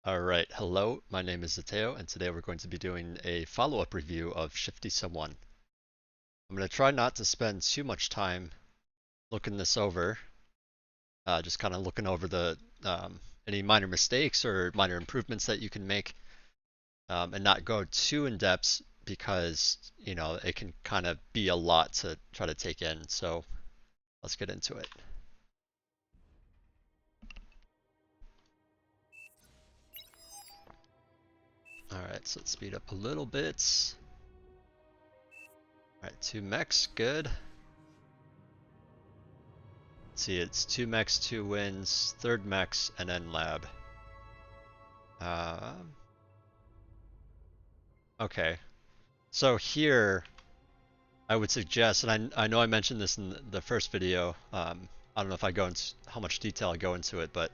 Alright, hello, my name is Zateo, and today we're going to be doing a follow-up review of Shifty Someone. I'm going to try not to spend too much time looking this over, just kind of looking over any minor mistakes or minor improvements that you can make, and not go too in depth because, it can kind of be a lot to try to take in. So let's get into it. Alright, so let's speed up a little bit. Alright, 2 mechs, good. See, it's 2 mechs, 2 wins, third mechs, and then lab. Uh, okay, so here I would suggest, and I know I mentioned this in the first video. I don't know if I go into how much detail I go into it, but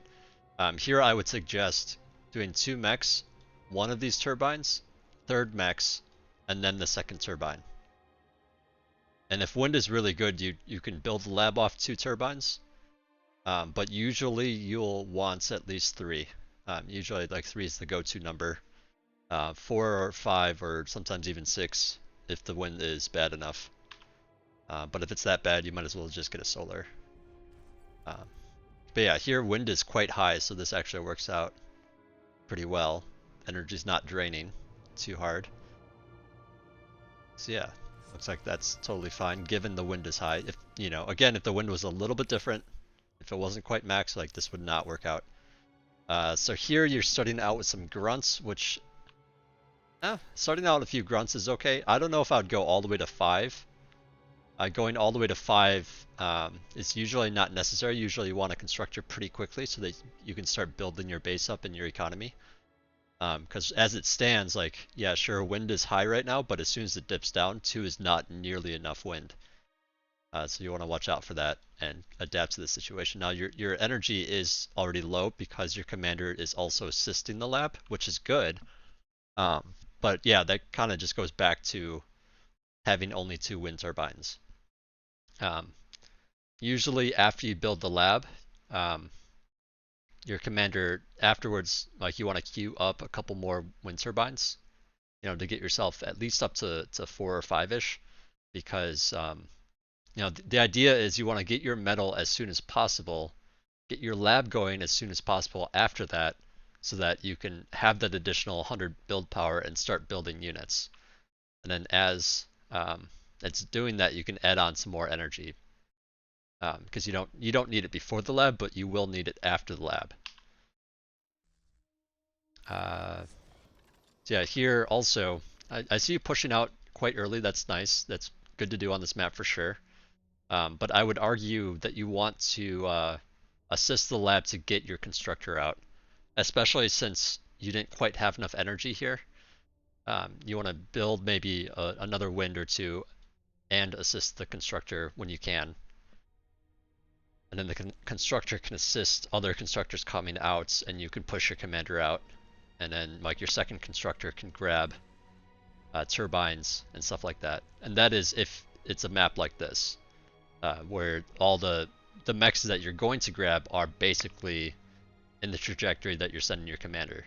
here I would suggest doing 2 mechs, one of these turbines, third mechs, and then the second turbine. And if wind is really good, you can build the lab off 2 turbines. But usually you'll want at least 3. Usually like 3 is the go-to number. 4 or 5 or sometimes even 6 if the wind is bad enough. But if it's that bad, you might as well just get a solar. But yeah, here wind is quite high, so this actually works out pretty well. Energy's not draining too hard. So yeah, looks like that's totally fine given the wind is high. If, again, if the wind was a little bit different, if it wasn't quite max, like this would not work out. So here you're starting out with some grunts, which starting out with a few grunts is okay. I don't know if I would go all the way to 5. Going all the way to 5 is usually not necessary. Usually you want to construct your pretty quickly so that you can start building your base up in your economy. Because as it stands, like, yeah, sure, wind is high right now, but as soon as it dips down, 2 is not nearly enough wind. So you want to watch out for that and adapt to the situation. Now your energy is already low because your commander is also assisting the lab, which is good. But yeah, that kind of just goes back to having only 2 wind turbines. Usually after you build the lab, your commander afterwards, like you want to queue up a couple more wind turbines, to get yourself at least up to 4 or 5-ish, because the idea is you want to get your metal as soon as possible, get your lab going as soon as possible after that, so that you can have that additional 100 build power and start building units. And then as it's doing that, you can add on some more energy, because you don't need it before the lab, but you will need it after the lab. So yeah, here also, I see you pushing out quite early. That's nice. That's good to do on this map for sure. But I would argue that you want to assist the lab to get your constructor out, especially since you didn't quite have enough energy here. You want to build maybe another wind or 2 and assist the constructor when you can. And then the constructor can assist other constructors coming out, and you can push your commander out. And then like your second constructor can grab turbines and stuff like that. And that is if it's a map like this, where all the mechs that you're going to grab are basically in the trajectory that you're sending your commander.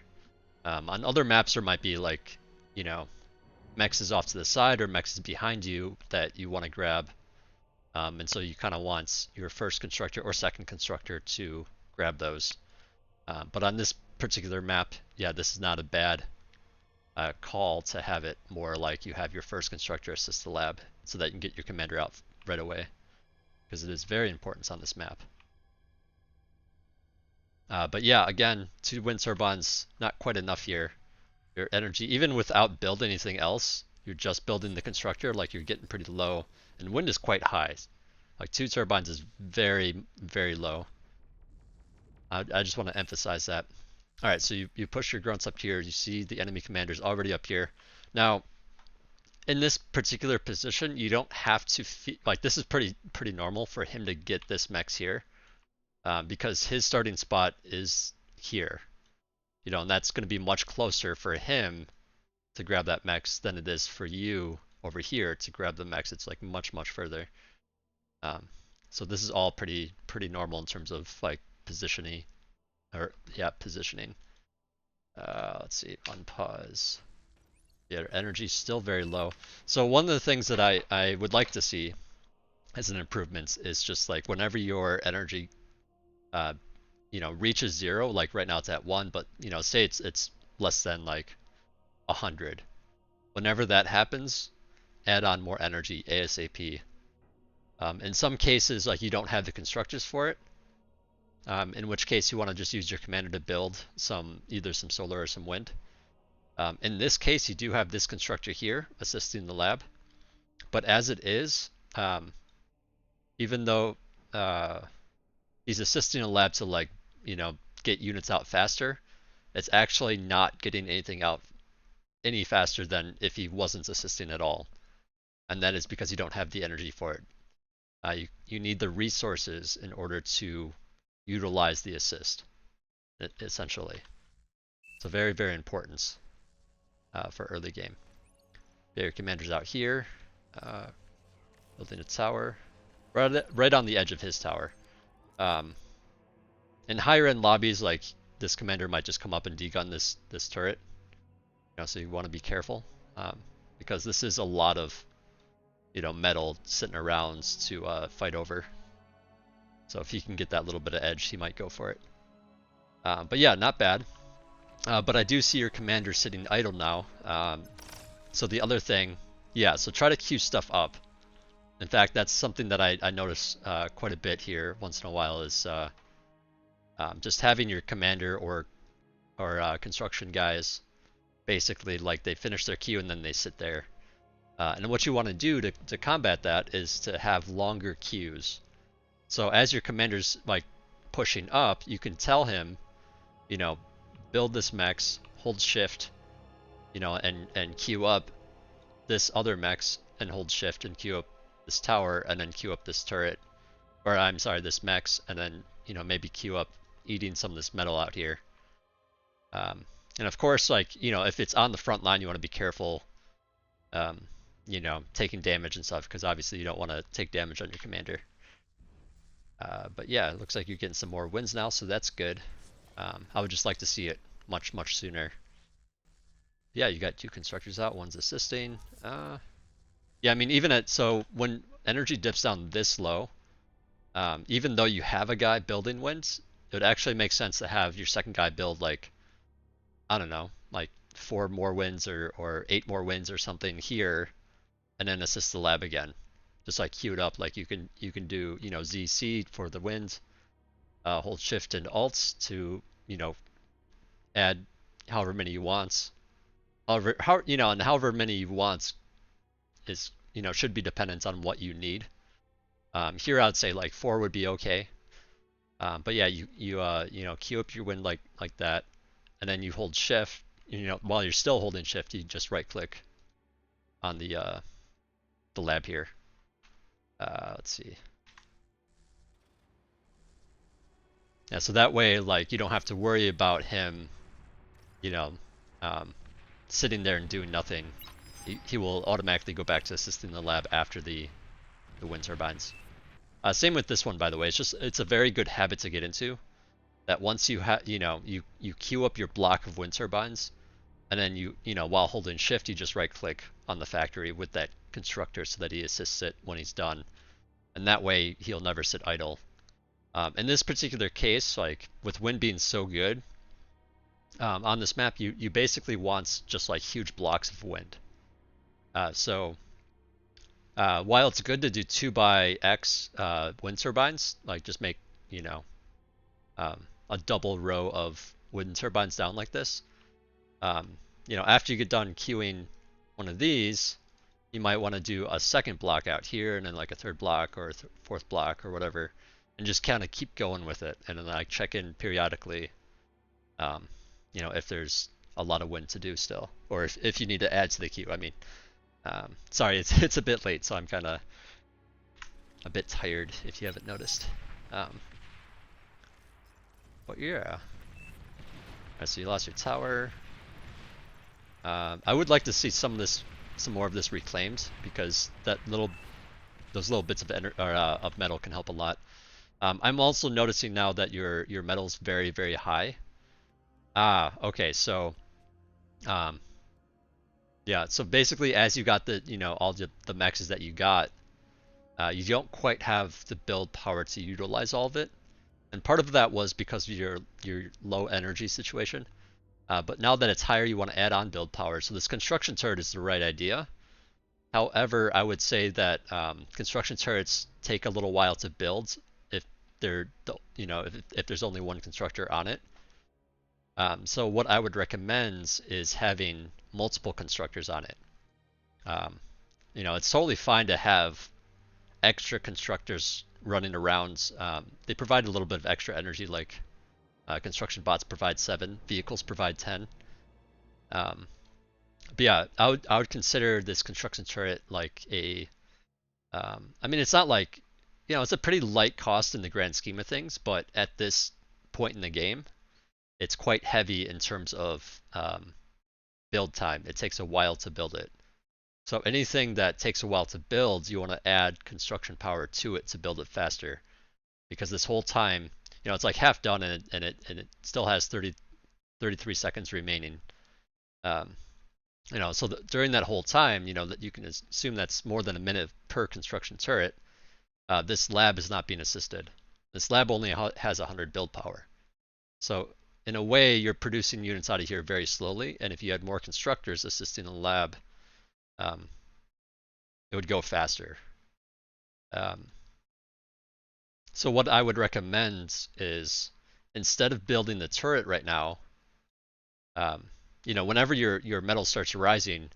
On other maps, there might be like, mechs is off to the side or mechs is behind you that you want to grab. And so you kind of want your first constructor or second constructor to grab those. But on this particular map, yeah, this is not a bad call to have it more like you have your first constructor assist the lab so that you can get your commander out right away, because it is very important on this map. But yeah, again, 2 wind turbines, not quite enough here. Your energy, even without building anything else, you're just building the constructor, like you're getting pretty low. And wind is quite high. Like 2 turbines is very, very low. I just want to emphasize that. Alright, so you push your grunts up here. You see the enemy commander's already up here. Now, in this particular position, you don't have to like, this is pretty normal for him to get this mechs here, because his starting spot is here. And that's going to be much closer for him to grab that mechs than it is for you over here to grab the mechs. It's like much further. So this is all pretty normal in terms of like positioning. Let's see, unpause. Yeah, energy's still very low. So one of the things that I would like to see as an improvement is just like whenever your energy uh, reaches 0, like right now it's at 1, but say it's less than like 100. Whenever that happens, add on more energy ASAP. In some cases, like you don't have the constructors for it, in which case you want to just use your commander to build either some solar or some wind. In this case, you do have this constructor here assisting the lab, but as it is, even though he's assisting a lab to like get units out faster, it's actually not getting anything out any faster than if he wasn't assisting at all, and that is because you don't have the energy for it. You need the resources in order to utilize the assist, essentially. So very, very important for early game. Your commander's out here, building a tower, right on the edge of his tower. In higher end lobbies, like this commander might just come up and degun this turret. So you want to be careful because this is a lot of metal sitting around to fight over. So if he can get that little bit of edge, he might go for it. But yeah, not bad. But I do see your commander sitting idle now. So the other thing, yeah, so try to queue stuff up. In fact, that's something that I notice quite a bit here once in a while is just having your commander or construction guys basically like they finish their queue and then they sit there. And what you want to do to combat that is to have longer queues. So as your commander's like pushing up, you can tell him, build this mechs, hold shift, and queue up this other mechs and hold shift and queue up this tower and then queue up this turret, or I'm sorry, this mechs, and then maybe queue up eating some of this metal out here. And of course, like if it's on the front line, you want to be careful, taking damage and stuff, because obviously you don't want to take damage on your commander. But yeah, it looks like you're getting some more wins now, so that's good. I would just like to see it much, much sooner. Yeah, you got 2 constructors out, one's assisting. Yeah, I mean, so when energy dips down this low, even though you have a guy building wins, it would actually make sense to have your second guy build like, I don't know, like 4 more wins or 8 more wins or something here, and then assist the lab again. Just like queue it up, like you can do ZC for the wind, hold shift and alt to add however many you want. And however many you want is should be dependent on what you need. Here I'd say like 4 would be okay. But yeah, you queue up your wind like that, and then you hold shift. While you're still holding shift, you just right click on the lab here. Let's see. Yeah, so that way, like, you don't have to worry about him, sitting there and doing nothing. He will automatically go back to assisting the lab after the wind turbines. Same with this one, by the way. It's a very good habit to get into. That once you you queue up your block of wind turbines, and then while holding shift, you just right click on the factory with that constructor so that he assists it when he's done, and that way he'll never sit idle. In this particular case, like with wind being so good on this map, you basically want just like huge blocks of wind. So while it's good to do 2x wind turbines, like just make a double row of wind turbines down like this. After you get done queuing one of these, you might want to do a second block out here, and then like a third block or a fourth block or whatever, and just kind of keep going with it, and then like check in periodically. If there's a lot of wind to do still, or if you need to add to the queue. I mean, sorry, it's a bit late, so I'm kind of a bit tired if you haven't noticed. But yeah. Alright, so you lost your tower. I would like to see some more of this reclaimed, because those little bits of metal can help a lot. I'm also noticing now that your metal's very, very high. Okay, so um, yeah, so basically as you got the, all the maxes that you got, you don't quite have the build power to utilize all of it. And part of that was because of your low energy situation. But now that it's higher, you want to add on build power. So this construction turret is the right idea. However, I would say that construction turrets take a little while to build if they're, if there's only one constructor on it. So what I would recommend is having multiple constructors on it. Um, it's totally fine to have extra constructors running around. They provide a little bit of extra energy, like construction bots provide 7, vehicles provide 10. Um, but yeah, I would consider this construction turret like a. I mean, it's not like, it's a pretty light cost in the grand scheme of things, but at this point in the game, it's quite heavy in terms of build time. It takes a while to build it. So anything that takes a while to build, you want to add construction power to it to build it faster. Because this whole time, it's like half done and it still has 33 seconds remaining. Um, so during that whole time, that you can assume that's more than a minute per construction turret. This lab is not being assisted. This lab only has 100 build power. So in a way, you're producing units out of here very slowly. And if you had more constructors assisting the lab, um, it would go faster. Um, so what I would recommend is, instead of building the turret right now, whenever your metal starts rising,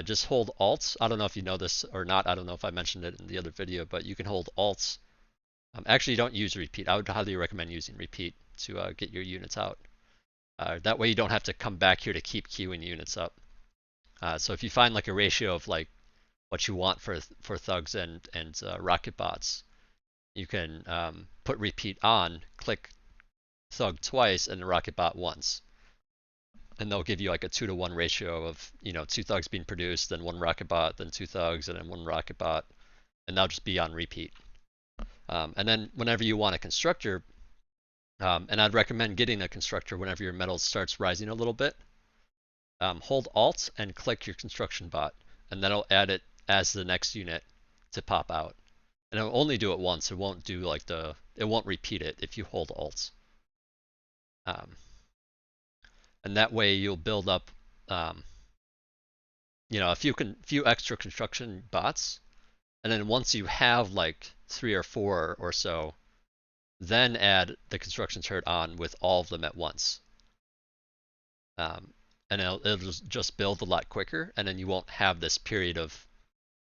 just hold Alt. I don't know if you know this or not. I don't know if I mentioned it in the other video, but you can hold Alt. Actually, don't use repeat. I would highly recommend using repeat to get your units out. That way you don't have to come back here to keep queuing units up. So if you find like a ratio of like what you want for thugs and rocket bots, you can put repeat on, click thug twice and the rocket bot once. And they'll give you like a 2-to-1 ratio of 2 thugs being produced, then 1 rocket bot, then 2 thugs, and then 1 rocket bot, and they'll just be on repeat. And then whenever you want a constructor, and I'd recommend getting a constructor whenever your metal starts rising a little bit, hold Alt and click your construction bot, and that'll add it as the next unit to pop out. And it'll only do it once. It won't do like it won't repeat it if you hold Alt. And that way you'll build up, a few extra construction bots, and then once you have like 3 or 4 or so, then add the construction turret on with all of them at once. And it'll just build a lot quicker, and then you won't have this period of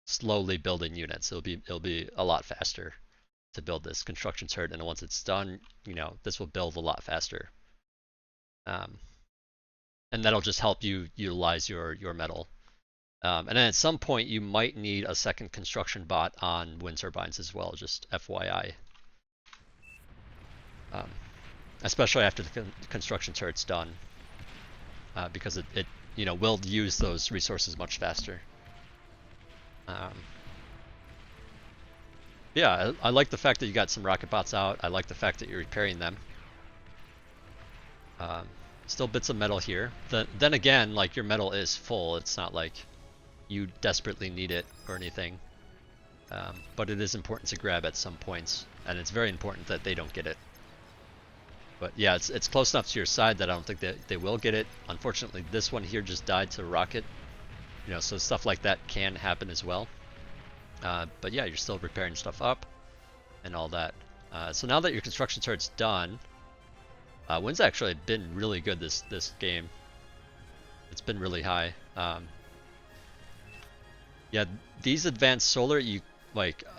slowly building units. It'll be a lot faster to build this construction turret, and once it's done, this will build a lot faster. And that'll just help you utilize your metal. And then at some point you might need a second construction bot on wind turbines as well, just FYI. Especially after the construction turret's done, because it will use those resources much faster. Yeah, I like the fact that you got some rocket bots out. I like the fact that you're repairing them. Still bits of metal here. Then again, like, your metal is full. It's not like you desperately need it or anything. But it is important to grab at some points, and it's very important that they don't get it. But yeah, it's close enough to your side that I don't think that they will get it. Unfortunately, this one here just died to rocket. So stuff like that can happen as well. But yeah, you're still repairing stuff up and all that. So now that your construction turret's done, wind's actually been really good this game. It's been really high. Yeah, these advanced solar,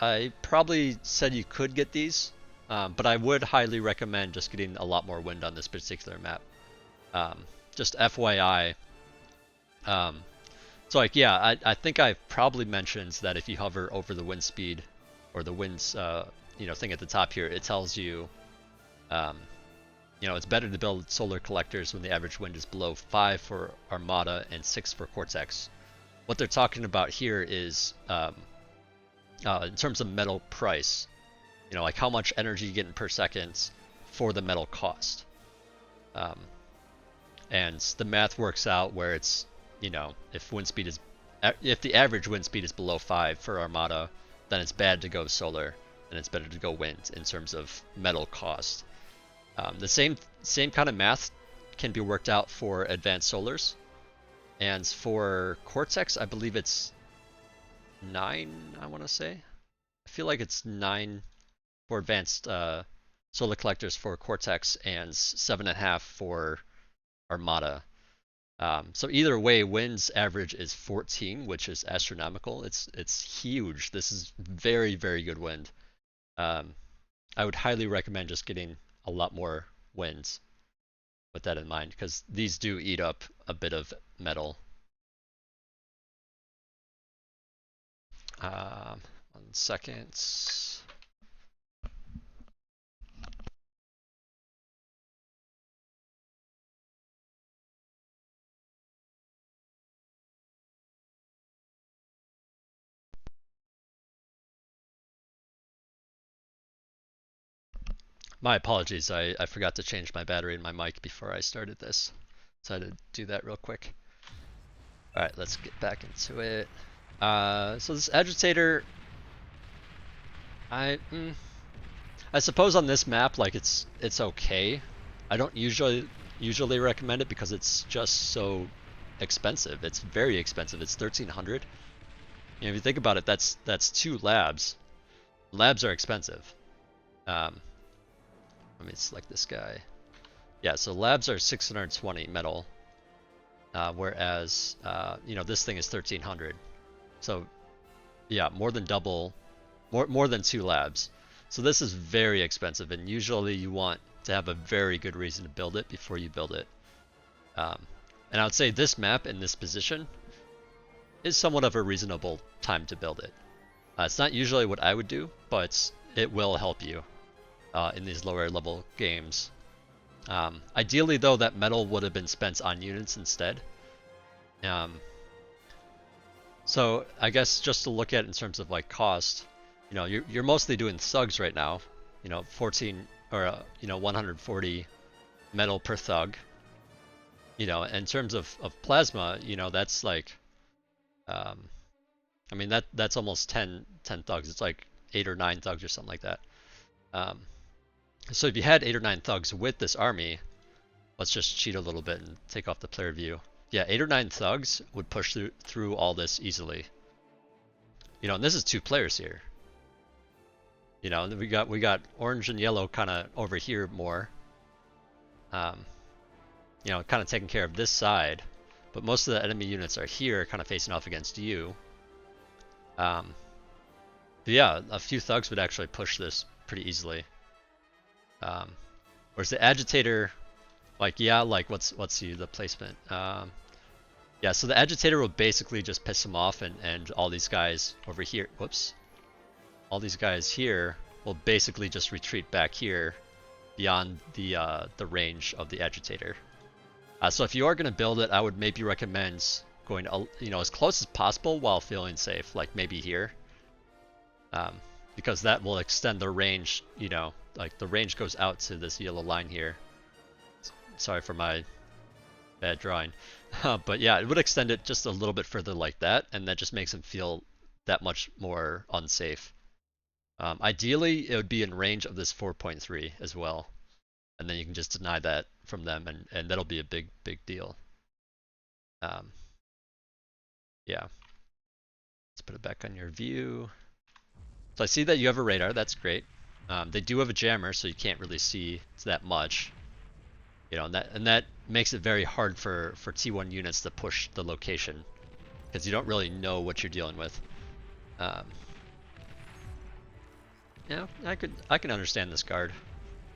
I probably said you could get these, but I would highly recommend just getting a lot more wind on this particular map. Just FYI. So like, yeah, I think I've probably mentioned that if you hover over the wind speed or the wind's thing at the top here, it tells you it's better to build solar collectors when the average wind is below 5 for Armada and 6 for Cortex. What they're talking about here is in terms of metal price, like how much energy you're getting per second for the metal cost. and the math works out where it's, you know, if the average wind speed is below 5 for Armada, then it's bad to go solar, and it's better to go wind in terms of metal cost. The same kind of math can be worked out for advanced solars, and for Cortex, I believe it's 9. I want to say, I feel like it's 9 for advanced solar collectors for Cortex, and 7.5 for Armada. So either way, wind's average is 14, which is astronomical. It's huge. This is very, very good wind. I would highly recommend just getting a lot more winds with that in mind, because these do eat up a bit of metal. 1 second. My apologies, I forgot to change my battery in my mic before I started this. So I had to do that real quick. Alright, let's get back into it. So this agitator, I suppose on this map, like it's okay. I don't usually recommend it because it's just so expensive. It's very expensive. It's 1,300. You know, if you think about it, that's 2 labs. Labs are expensive. Let me select this guy. Yeah, so labs are 620 metal, whereas you know, this thing is 1,300. So yeah, more than double, more than 2 labs. So this is very expensive, and usually you want to have a very good reason to build it before you build it. And I would say this map in this position is somewhat of a reasonable time to build it. It's not usually what I would do, but it will help you in these lower level games. Ideally though, that metal would have been spent on units instead. So I guess just to look at it in terms of like cost, you know, you're mostly doing thugs right now. You know, 14 or you know, 140 metal per thug. You know, in terms of plasma, you know, that's like, I mean that's almost 10 thugs. It's like 8 or 9 thugs or something like that. So if you had 8 or 9 thugs with this army, let's just cheat a little bit and take off the player view. Yeah, 8 or 9 thugs would push through all this easily. You know, and this is 2 players here. You know, and we got orange and yellow kind of over here more. You know, kind of taking care of this side, but most of the enemy units are here, kind of facing off against you. But yeah, a few thugs would actually push this pretty easily. Whereas the agitator, like, yeah, like let's see the placement. Yeah, so the agitator will basically just piss him off, and all these guys over here, whoops, all these guys here will basically just retreat back here beyond the range of the agitator. So if you are going to build it, I would maybe recommend going, you know, as close as possible while feeling safe, like maybe here, because that will extend the range. You know, like the range goes out to this yellow line here. Sorry for my bad drawing, but yeah, it would extend it just a little bit further like that, and that just makes him feel that much more unsafe. Ideally, it would be in range of this 4.3 as well, and then you can just deny that from them, and that'll be a big deal. Yeah, let's put it back on your view. So I see that you have a radar. That's great. They do have a jammer, so you can't really see that much. You know, and that makes it very hard for T1 units to push the location, because you don't really know what you're dealing with. Yeah, I can understand this card.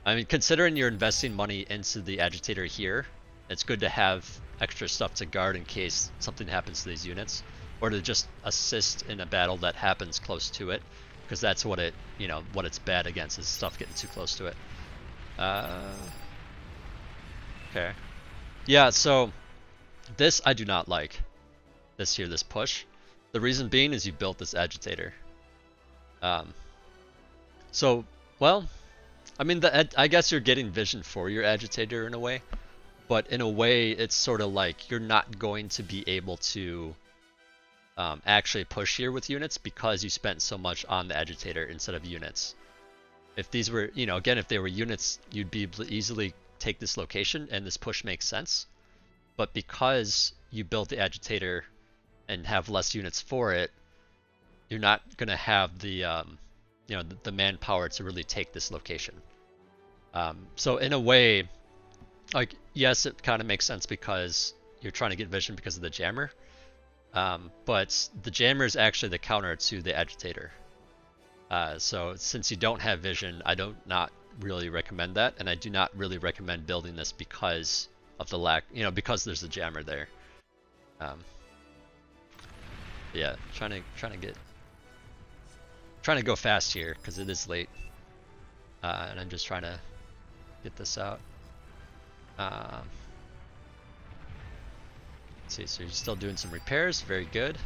I mean, considering you're investing money into the agitator here, it's good to have extra stuff to guard in case something happens to these units, or to just assist in a battle that happens close to it, because that's what it, you know, what it's bad against, is stuff getting too close to it. Okay. Yeah, so this I do not like. This push. The reason being is you built this agitator. So, well, I mean, I guess you're getting vision for your agitator in a way, but in a way, it's sort of like you're not going to be able to actually push here with units because you spent so much on the agitator instead of units. If these were, you know, again, if they were units, you'd be able to easily take this location and this push makes sense. But because you built the agitator and have less units for it, you're not going to have the, you know, the manpower to really take this location. So in a way, like, yes, it kind of makes sense because you're trying to get vision because of the jammer. But the jammer is actually the counter to the agitator. So since you don't have vision, I do not really recommend that, and I do not really recommend building this because of the lack, you know, because there's a jammer there. Yeah, trying to go fast here because it is late, and I'm just trying to get this out. Let's see, so you're still doing some repairs, very good.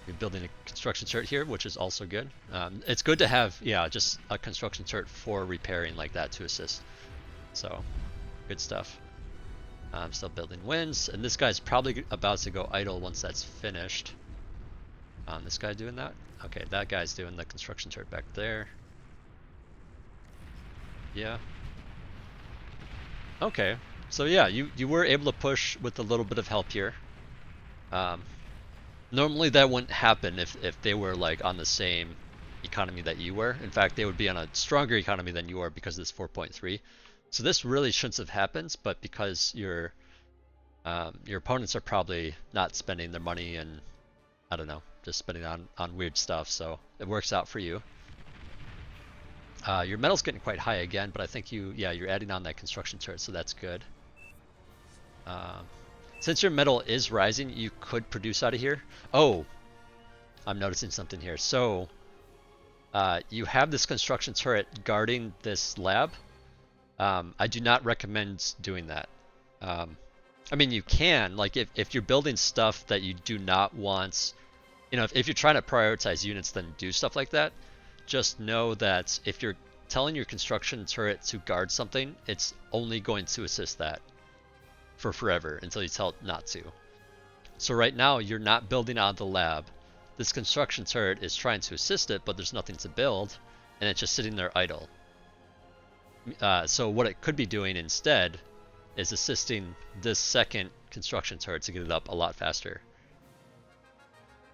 You're building a construction turret here, which is also good. It's good to have, yeah, just a construction turret for repairing like that to assist. So, good stuff. I'm still building winds, and this guy's probably about to go idle once that's finished. This guy doing that? Okay, that guy's doing the construction turret back there. Yeah. Okay, so yeah, you were able to push with a little bit of help here. Normally that wouldn't happen if they were like on the same economy that you were. In fact, they would be on a stronger economy than you are because it's 4.3. So this really shouldn't have happened, but because your opponents are probably not spending their money and, I don't know, just spending on weird stuff, so it works out for you. Your metal's getting quite high again, but I think you're adding on that construction turret, so that's good. Since your metal is rising, you could produce out of here. Oh, I'm noticing something here. So, you have this construction turret guarding this lab. I do not recommend doing that. I mean, you can, like, if you're building stuff that you do not want, you know, if you're trying to prioritize units, then do stuff like that. Just know that if you're telling your construction turret to guard something, it's only going to assist that for forever until you tell it not to. So right now, you're not building out the lab. This construction turret is trying to assist it, but there's nothing to build, and it's just sitting there idle. So what it could be doing instead is assisting this second construction turret to get it up a lot faster.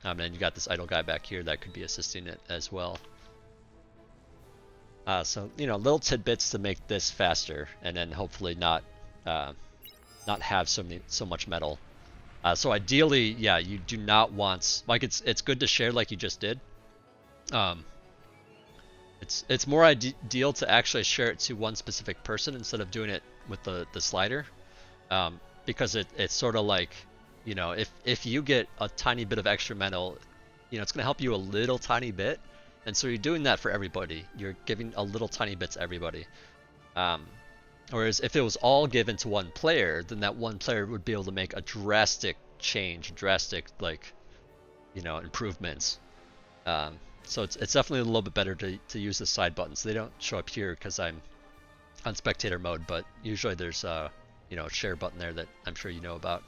And you got this idle guy back here that could be assisting it as well. So, you know, little tidbits to make this faster, and then hopefully not have so much metal. So ideally, yeah, you do not want, like, it's good to share like you just did. It's more ideal to actually share it to one specific person instead of doing it with the slider, because it's sort of like, you know, if you get a tiny bit of extra metal, you know, it's gonna help you a little tiny bit, and so you're doing that for everybody. You're giving a little tiny bit to everybody. Whereas if it was all given to one player, then that one player would be able to make a drastic change, drastic, like, you know, improvements. So it's definitely a little bit better to use the side buttons. They don't show up here because I'm on spectator mode, but usually there's you know, a share button there that I'm sure you know about.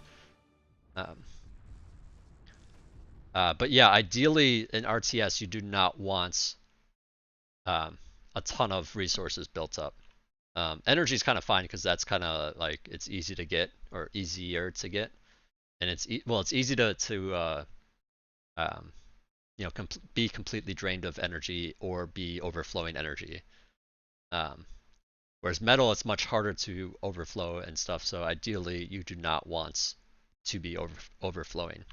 But yeah, ideally in RTS you do not want a ton of resources built up. Energy is kind of fine because that's kind of like, it's easy to get, or easier to get, and it's easy to you know, be completely drained of energy or be overflowing energy. Whereas metal, it's much harder to overflow and stuff. So ideally, you do not want to be overflowing.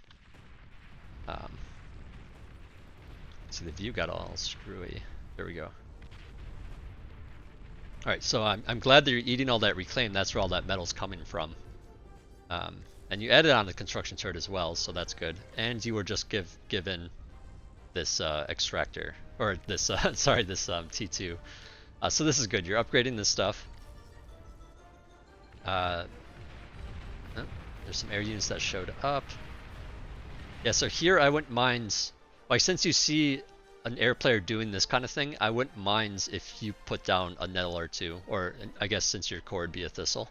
So the view got all screwy. There we go. All right, so I'm glad that you're eating all that reclaim. That's where all that metal's coming from. And you added on the construction turret as well, so that's good. And you were just given this extractor, or this sorry, this T2. So this is good. You're upgrading this stuff. Oh, there's some air units that showed up. Yeah, so here I wouldn't mind, like, since you see an air player doing this kind of thing, I wouldn't mind if you put down a nettle or two, or I guess since your core would be a thistle.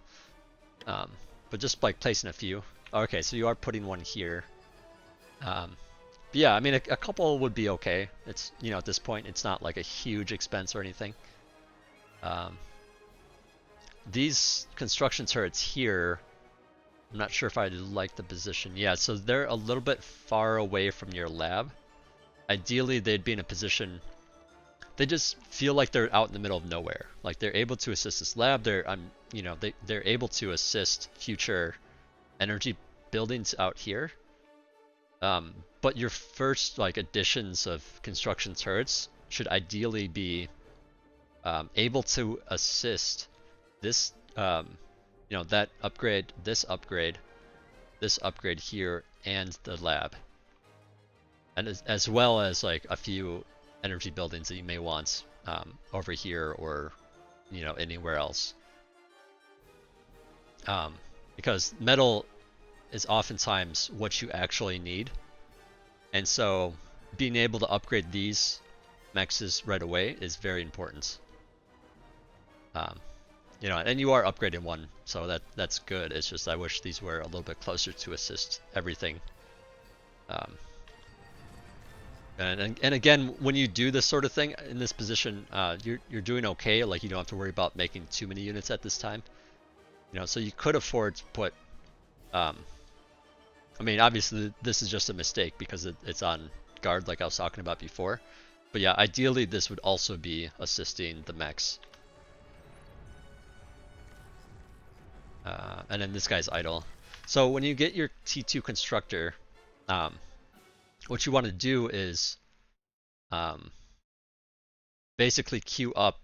Um, but just like placing a few. Okay, so you are putting one here. But yeah, I mean a couple would be okay. It's, you know, at this point it's not like a huge expense or anything. Um, these construction turrets here, I'm not sure if I like the position. Yeah, so they're a little bit far away from your lab. Ideally, they'd be in a position. They just feel like they're out in the middle of nowhere. Like they're able to assist this lab. You know, they're able to assist future energy buildings out here. But your first like additions of construction turrets should ideally be able to assist this, you know, that upgrade, this upgrade here, and the lab, and as well as like a few energy buildings that you may want over here or, you know, anywhere else. Because metal is oftentimes what you actually need, and so being able to upgrade these mexes right away is very important. You know, and you are upgrading one, so that's good. It's just I wish these were a little bit closer to assist everything. And again, when you do this sort of thing in this position, you're doing okay. Like you don't have to worry about making too many units at this time. You know, so you could afford to put. I mean, obviously this is just a mistake because it's on guard, like I was talking about before. But yeah, ideally this would also be assisting the mechs. And then this guy's idle. So when you get your T2 constructor, what you want to do is basically queue up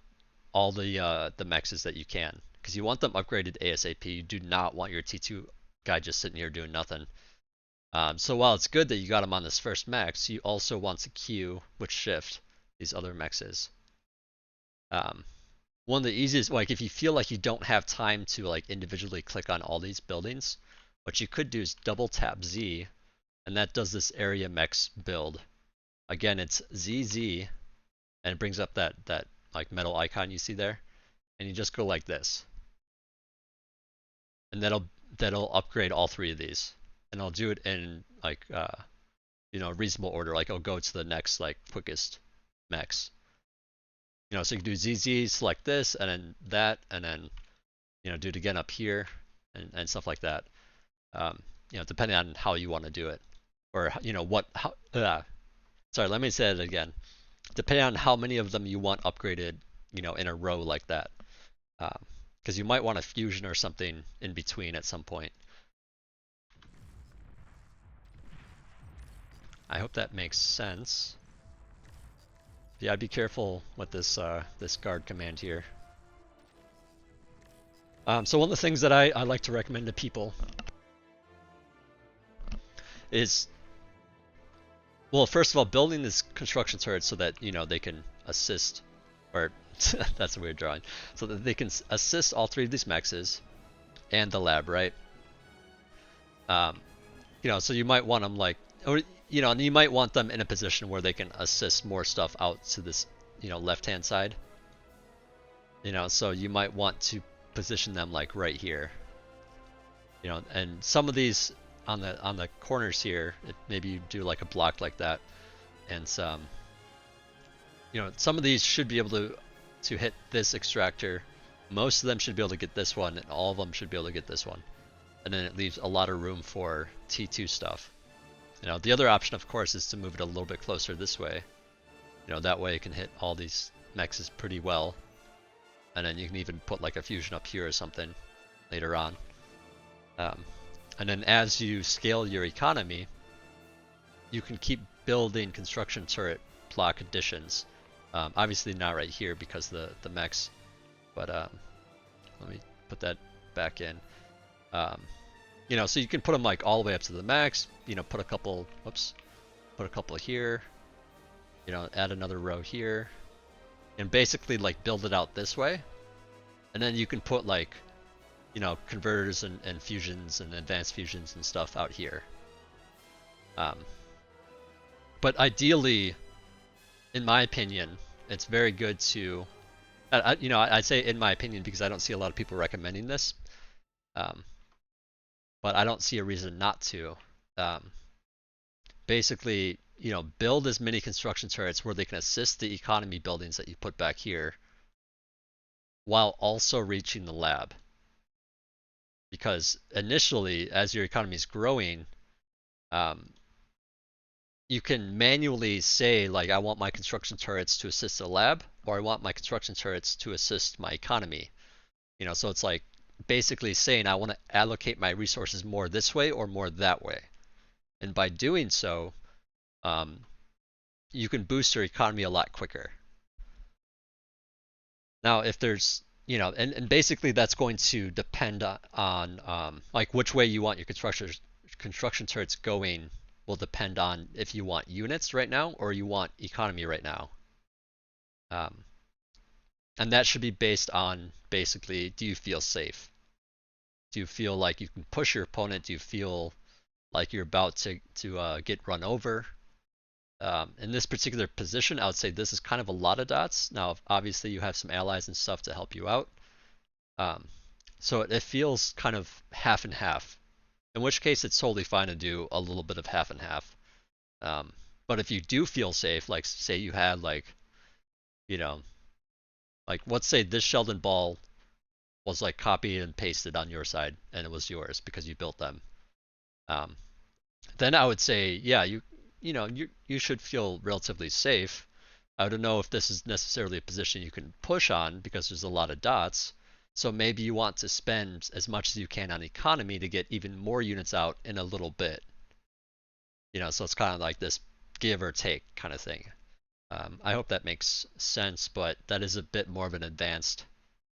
all the mexes that you can, because you want them upgraded ASAP. You do not want your T2 guy just sitting here doing nothing. So while it's good that you got him on this first mex, you also want to queue with shift these other mexes. One of the easiest, like if you feel like you don't have time to like individually click on all these buildings, what you could do is double tap Z, and that does this area mex build. Again, it's ZZ, and it brings up that like metal icon you see there, and you just go like this, and that'll upgrade all three of these, and I'll do it in like you know, reasonable order. Like I'll go to the next like quickest mex. You know, so you can do ZZ, select this, and then that, and then, you know, do it again up here, and stuff like that. You know, depending on how you want to do it, or you know sorry, let me say it again. Depending on how many of them you want upgraded, you know, in a row like that, because you might want a fusion or something in between at some point. I hope that makes sense. Yeah, be careful with this this guard command here. So one of the things that I like to recommend to people is, well, first of all, building this construction turret so that, you know, they can assist, or that's a weird drawing, so that they can assist all three of these mexes and the lab, right? You know, so you might want them like, or you know, and you might want them in a position where they can assist more stuff out to this, you know, left-hand side. You know, so you might want to position them like right here. You know, and some of these on the corners here, maybe you do like a block like that, and some, you know, some of these should be able to hit this extractor. Most of them should be able to get this one, and all of them should be able to get this one. And then it leaves a lot of room for T2 stuff. You know, the other option, of course, is to move it a little bit closer this way. You know, that way it can hit all these mexes pretty well. And then you can even put like a fusion up here or something later on. And then as you scale your economy, you can keep building construction turret block additions. Obviously not right here because the mex, but let me put that back in. You know, so you can put them like all the way up to the max. You know, put a couple, whoops, put a couple here. You know, add another row here, and basically like build it out this way. And then you can put like, you know, converters and fusions and advanced fusions and stuff out here. But ideally, in my opinion, it's very good to, I'd say in my opinion because I don't see a lot of people recommending this, um, but I don't see a reason not to. Um, Basically, build as many construction turrets where they can assist the economy buildings that you put back here, while also reaching the lab. Because initially, as your economy is growing, um, you can manually say like, I want my construction turrets to assist the lab, or I want my construction turrets to assist my economy. So it's like basically saying I want to allocate my resources more this way or more that way. And by doing so, um, you can boost your economy a lot quicker. Now, if there's, and basically that's going to depend on like which way you want your construction turrets going will depend on if you want units right now or you want economy right now. Um, and that should be based on basically, do you feel safe? Do you feel like you can push your opponent? Do you feel like you're about to get run over? In this particular position, I would say this is kind of a lot of dots. Now, obviously, you have some allies and stuff to help you out. Um, so it feels kind of half and half. In which case, it's totally fine to do a little bit of half and half. But if you do feel safe, like say you had you know, like let's say this Sheldon ball was like copied and pasted on your side and it was yours because you built them. Um, then I would say, yeah, you should feel relatively safe. I don't know if this is necessarily a position you can push on because there's a lot of dots. So maybe you want to spend as much as you can on economy to get even more units out in a little bit. So it's kind of like this give or take kind of thing. I hope that makes sense, but that is a bit more of an advanced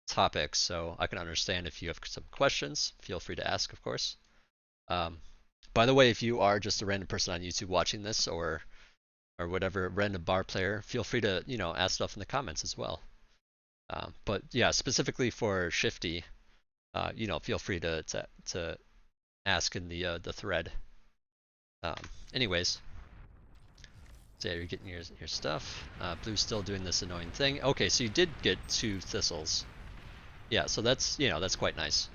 topic, so I can understand if you have some questions. Feel free to ask, of course. Um, by the way, if you are just a random person on YouTube watching this, or whatever random bar player, feel free to ask stuff in the comments as well. But yeah, specifically for Shifty, feel free to ask in the thread. Um, Anyways, so yeah, you're getting your stuff. Blue's still doing this annoying thing. Okay, so you did get 2 thistles. Yeah, so that's quite nice.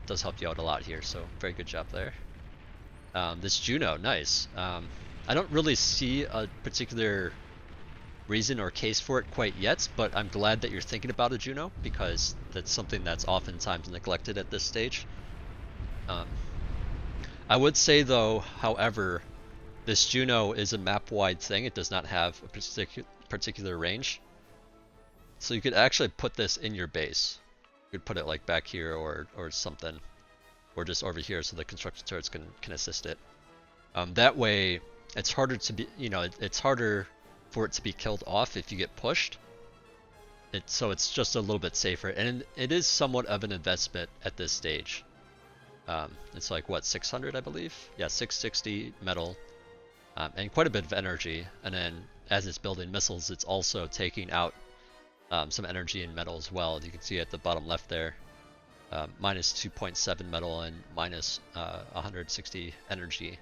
Does help you out a lot here, so very good job there. This Juno, nice. I don't really see a particular reason or case for it quite yet, but I'm glad that you're thinking about a Juno because that's something that's oftentimes neglected at this stage. I would say though, however, this Juno is a map-wide thing. It does not have a particular range. So you could actually put this in your base. You could put it like back here or something. Or just over here so the construction turrets can assist it. That way, it's harder to be, it's harder for it to be killed off if you get pushed. So it's just a little bit safer, and it is somewhat of an investment at this stage. It's like what, 600 I believe? Yeah, 660 metal, and quite a bit of energy. And then as it's building missiles, it's also taking out some energy and metal as well. You can see at the bottom left there. Minus 2.7 metal and minus 160 energy.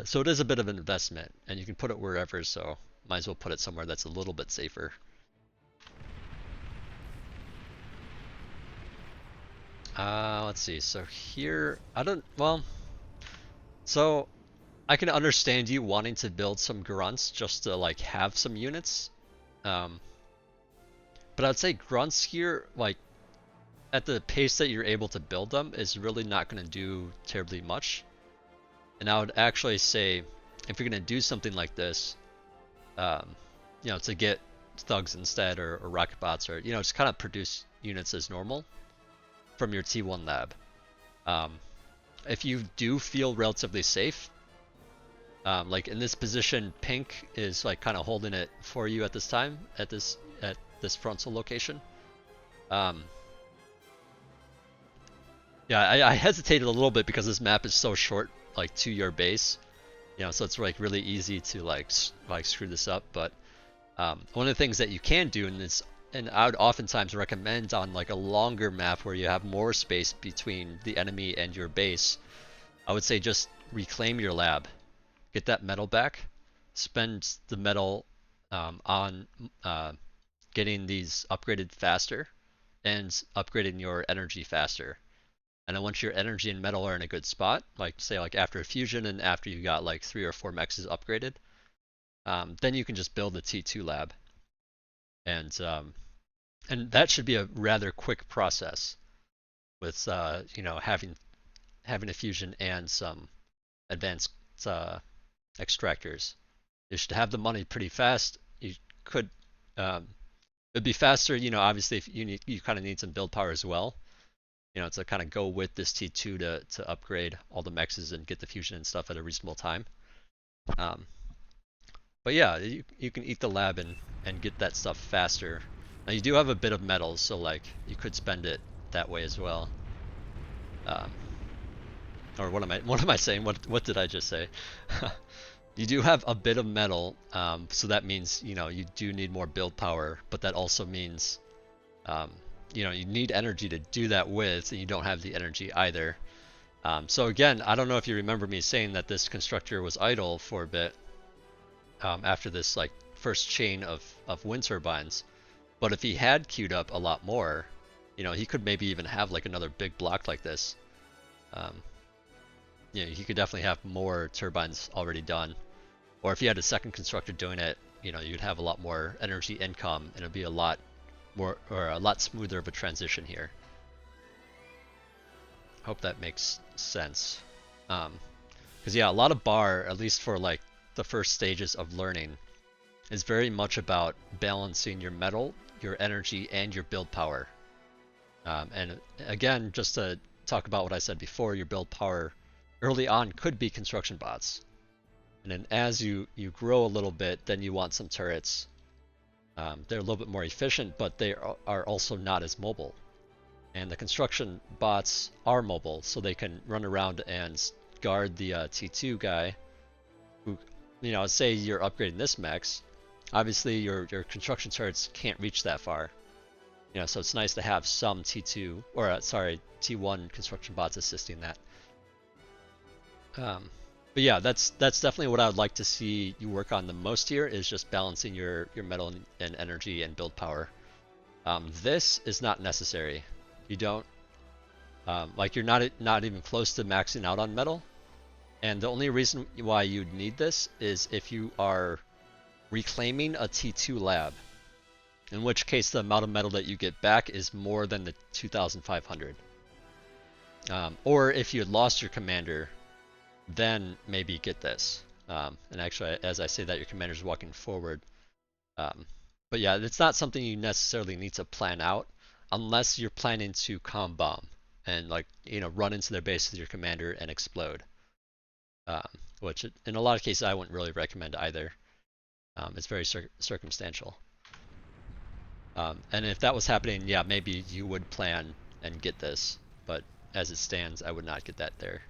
So it is a bit of an investment, and you can put it wherever, so might as well put it somewhere that's a little bit safer. Let's see, so here, so I can understand you wanting to build some grunts just to like have some units. But I'd say grunts here, like, at the pace that you're able to build them is really not going to do terribly much. And I would actually say, if you're going to do something like this, to get thugs instead or rocket bots or, just kind of produce units as normal from your T1 lab. If you do feel relatively safe, like in this position, pink is like kind of holding it for you at this time, at this frontal location. Yeah, I hesitated a little bit because this map is so short, like to your base, so it's like really easy to like screw this up. But one of the things that you can do, and I would oftentimes recommend on like a longer map where you have more space between the enemy and your base, I would say just reclaim your lab, get that metal back, spend the metal on getting these upgraded faster and upgrading your energy faster. And then once your energy and metal are in a good spot, like say like after a fusion and after you got like 3 or 4 mexes upgraded, then you can just build the T2 lab. And that should be a rather quick process with having a fusion and some advanced extractors. You should have the money pretty fast. You could it'd be faster, obviously if you kind of need some build power as well. To kind of go with this T2 to upgrade all the mexes and get the fusion and stuff at a reasonable time. Um, but yeah, you can eat the lab and get that stuff faster. Now you do have a bit of metals, so like you could spend it that way as well. Um, or what am I saying? What did I just say? You do have a bit of metal, so that means you do need more build power, but that also means um, you need energy to do that with, and you don't have the energy either. So again, I don't know if you remember me saying that this constructor was idle for a bit after this like first chain of wind turbines, but if he had queued up a lot more, he could maybe even have like another big block like this. Um, he could definitely have more turbines already done, or if he had a second constructor doing it, you'd have a lot more energy income, and it'd be a lot more or a lot smoother of a transition here. Hope that makes sense. Because yeah, a lot of bar, at least for like the first stages of learning, is very much about balancing your metal, your energy, and your build power. And again, just to talk about what I said before, your build power early on could be construction bots. And then as you grow a little bit, then you want some turrets. They're a little bit more efficient, but they are also not as mobile. And the construction bots are mobile, so they can run around and guard the T2 guy. Who, say you're upgrading this mechs, obviously your construction turrets can't reach that far. So it's nice to have some T2 or T1 construction bots assisting that. But yeah, that's definitely what I would like to see you work on the most here, is just balancing your metal and energy and build power. This is not necessary. You don't like you're not even close to maxing out on metal, and the only reason why you'd need this is if you are reclaiming a T2 lab, in which case the amount of metal that you get back is more than the 2,500. Or if you had lost your commander, then maybe get this. And actually, as I say that, your commander's walking forward. But yeah, it's not something you necessarily need to plan out unless you're planning to comm bomb and run into their base with your commander and explode. Which in a lot of cases I wouldn't really recommend either. It's very circumstantial. And if that was happening, yeah, maybe you would plan and get this, but as it stands, I would not get that there.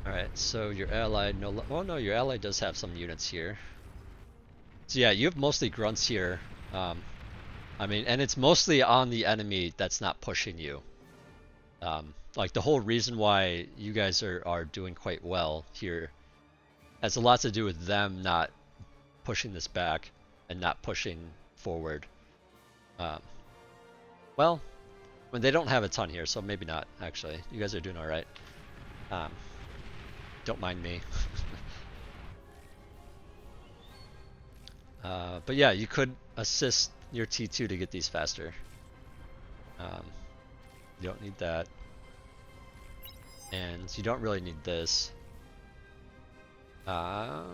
Alright, so your ally your ally does have some units here. So yeah, you have mostly grunts here. And it's mostly on the enemy that's not pushing you. Like the whole reason why you guys are doing quite well here has a lot to do with them not pushing this back and not pushing forward. Well, when they don't have a ton here, so maybe not actually. You guys are doing alright. Don't mind me. But yeah, you could assist your T2 to get these faster. You don't need that. And you don't really need this. Yeah,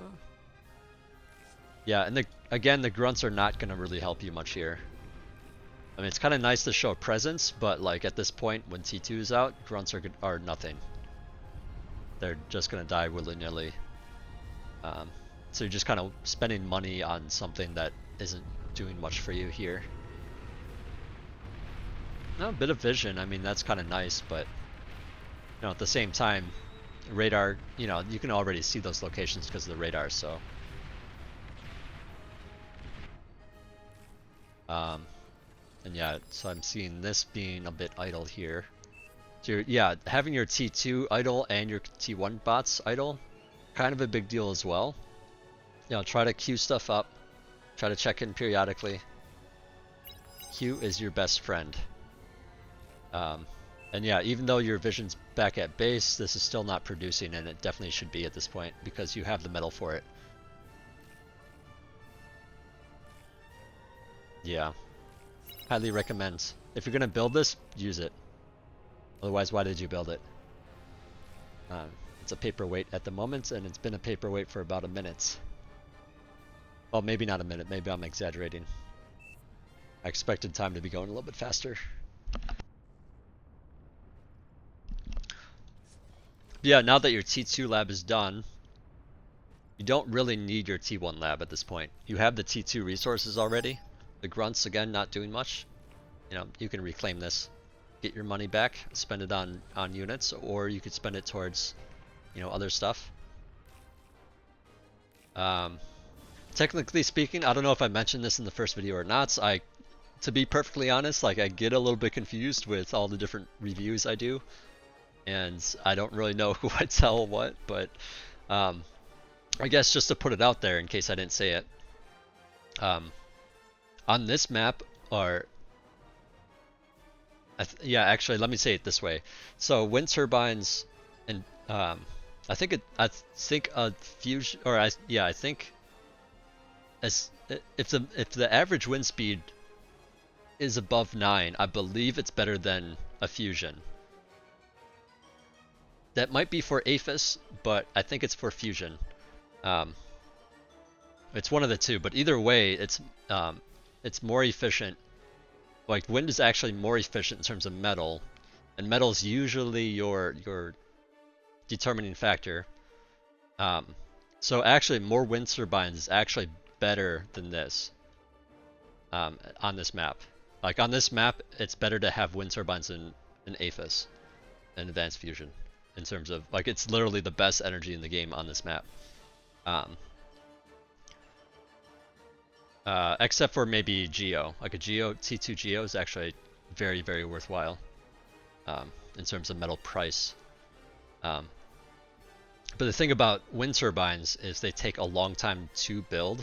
and again, the grunts are not going to really help you much here. I mean, it's kind of nice to show a presence, but like at this point, when T2 is out, grunts are nothing. They're just going to die willy-nilly. So you're just kind of spending money on something that isn't doing much for you here. No, a bit of vision, I mean, that's kind of nice, but at the same time, radar, you can already see those locations because of the radar, so. And yeah, so I'm seeing this being a bit idle here. So yeah, having your T2 idle and your T1 bots idle, kind of a big deal as well. You know, try to queue stuff up, try to check in periodically. Queue is your best friend. Um, and yeah, even though your vision's back at base, this is still not producing, and it definitely should be at this point because you have the metal for it. Yeah, highly recommend. If you're gonna build this, use it. Otherwise, why did you build it? Um, it's a paperweight at the moment, and it's been a paperweight for about a minute. Well, maybe not a minute, maybe I'm exaggerating. I expected time to be going a little bit faster. Yeah, now that your T2 lab is done, you don't really need your T1 lab at this point. You have the T2 resources already. The grunts, again, not doing much. You know, you can reclaim this, get your money back, spend it on units, or you could spend it towards, you know, other stuff. Technically speaking, I don't know if I mentioned this in the first video or not. To be perfectly honest, like I get a little bit confused with all the different reviews I do, and I don't really know who I tell what, but I guess just to put it out there in case I didn't say it, on this map, or yeah, actually, let me say it this way. So wind turbines, and I think a fusion, or I think as if the average wind speed is above 9, I believe it's better than a fusion. That might be for Aphis, but I think it's for fusion. It's one of the two, but either way, it's more efficient. Like wind is actually more efficient in terms of metal, and metal is usually your determining factor. So actually, more wind turbines is actually better than this on this map. Like on this map, it's better to have wind turbines in Aphis and Advanced Fusion in terms of like it's literally the best energy in the game on this map. Except for maybe Geo. Like a T2 Geo is actually very, very worthwhile in terms of metal price. But the thing about wind turbines is they take a long time to build,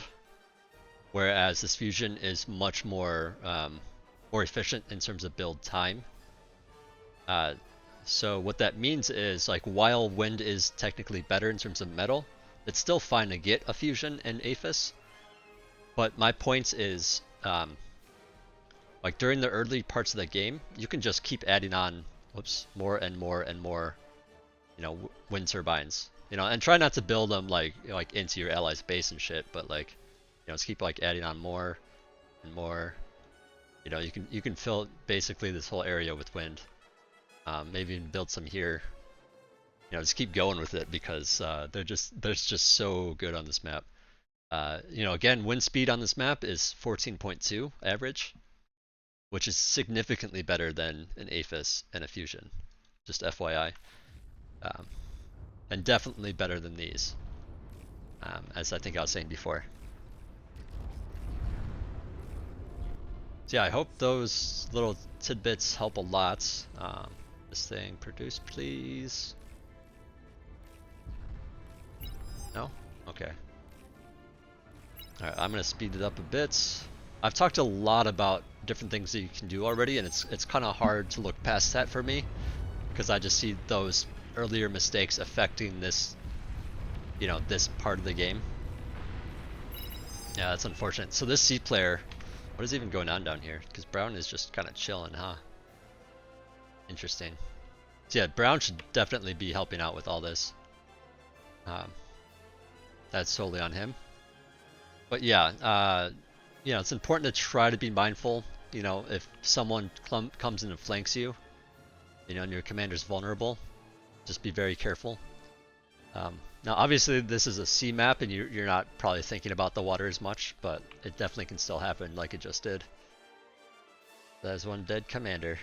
whereas this fusion is much more efficient in terms of build time. So what that means is, like, while wind is technically better in terms of metal, it's still fine to get a fusion in Aphis. But my point is, like during the early parts of the game, you can just keep adding on, more and more and more, you know, wind turbines. You know, and try not to build them like into your allies' base and shit, but like, you know, just keep like adding on more and more. You know, you can fill basically this whole area with wind. Maybe even build some here. You know, just keep going with it because they're just so good on this map. You know, again, wind speed on this map is 14.2 average, which is significantly better than an Aphis and a Fusion. Just FYI. And definitely better than these, as I think I was saying before. So yeah, I hope those little tidbits help a lot. This thing, produce please. No? Okay. Alright, I'm gonna speed it up a bit. I've talked a lot about different things that you can do already, and it's kind of hard to look past that for me, because I just see those earlier mistakes affecting this, you know, this part of the game. Yeah, that's unfortunate. So this C player, what is even going on down here? Because Brown is just kind of chilling, huh? Interesting. So yeah, Brown should definitely be helping out with all this. That's totally on him. But yeah, you know, it's important to try to be mindful. You know, if someone comes in and flanks you, you know, and your commander's vulnerable, just be very careful. Now, obviously, this is a sea map, and you're not probably thinking about the water as much, but it definitely can still happen, like it just did. There's one dead commander.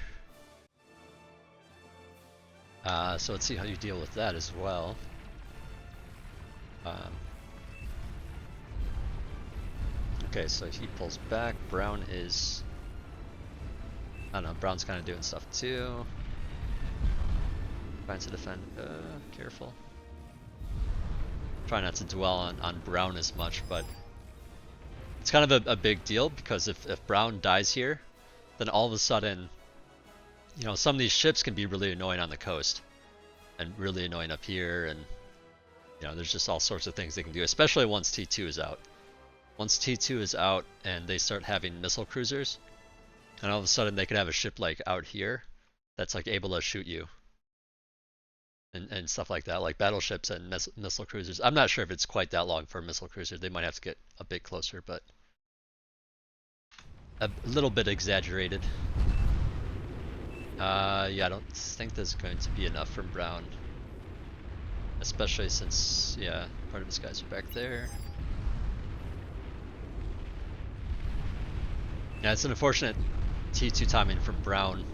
So let's see how you deal with that as well. Okay, so he pulls back. Brown is... I don't know, Brown's kind of doing stuff too. Trying to defend. Careful. Try not to dwell on Brown as much, but it's kind of a big deal because if Brown dies here, then all of a sudden, you know, some of these ships can be really annoying on the coast and really annoying up here, and you know, there's just all sorts of things they can do, especially once T2 is out. Once T2 is out and they start having missile cruisers, and all of a sudden they could have a ship like out here that's like able to shoot you. And stuff like that, like battleships and missile cruisers. I'm not sure if it's quite that long for a missile cruiser. They might have to get a bit closer, but a little bit exaggerated. Yeah, I don't think there's going to be enough from Brown. Especially since, yeah, part of his guys are back there. Yeah, it's an unfortunate T2 timing from Brown.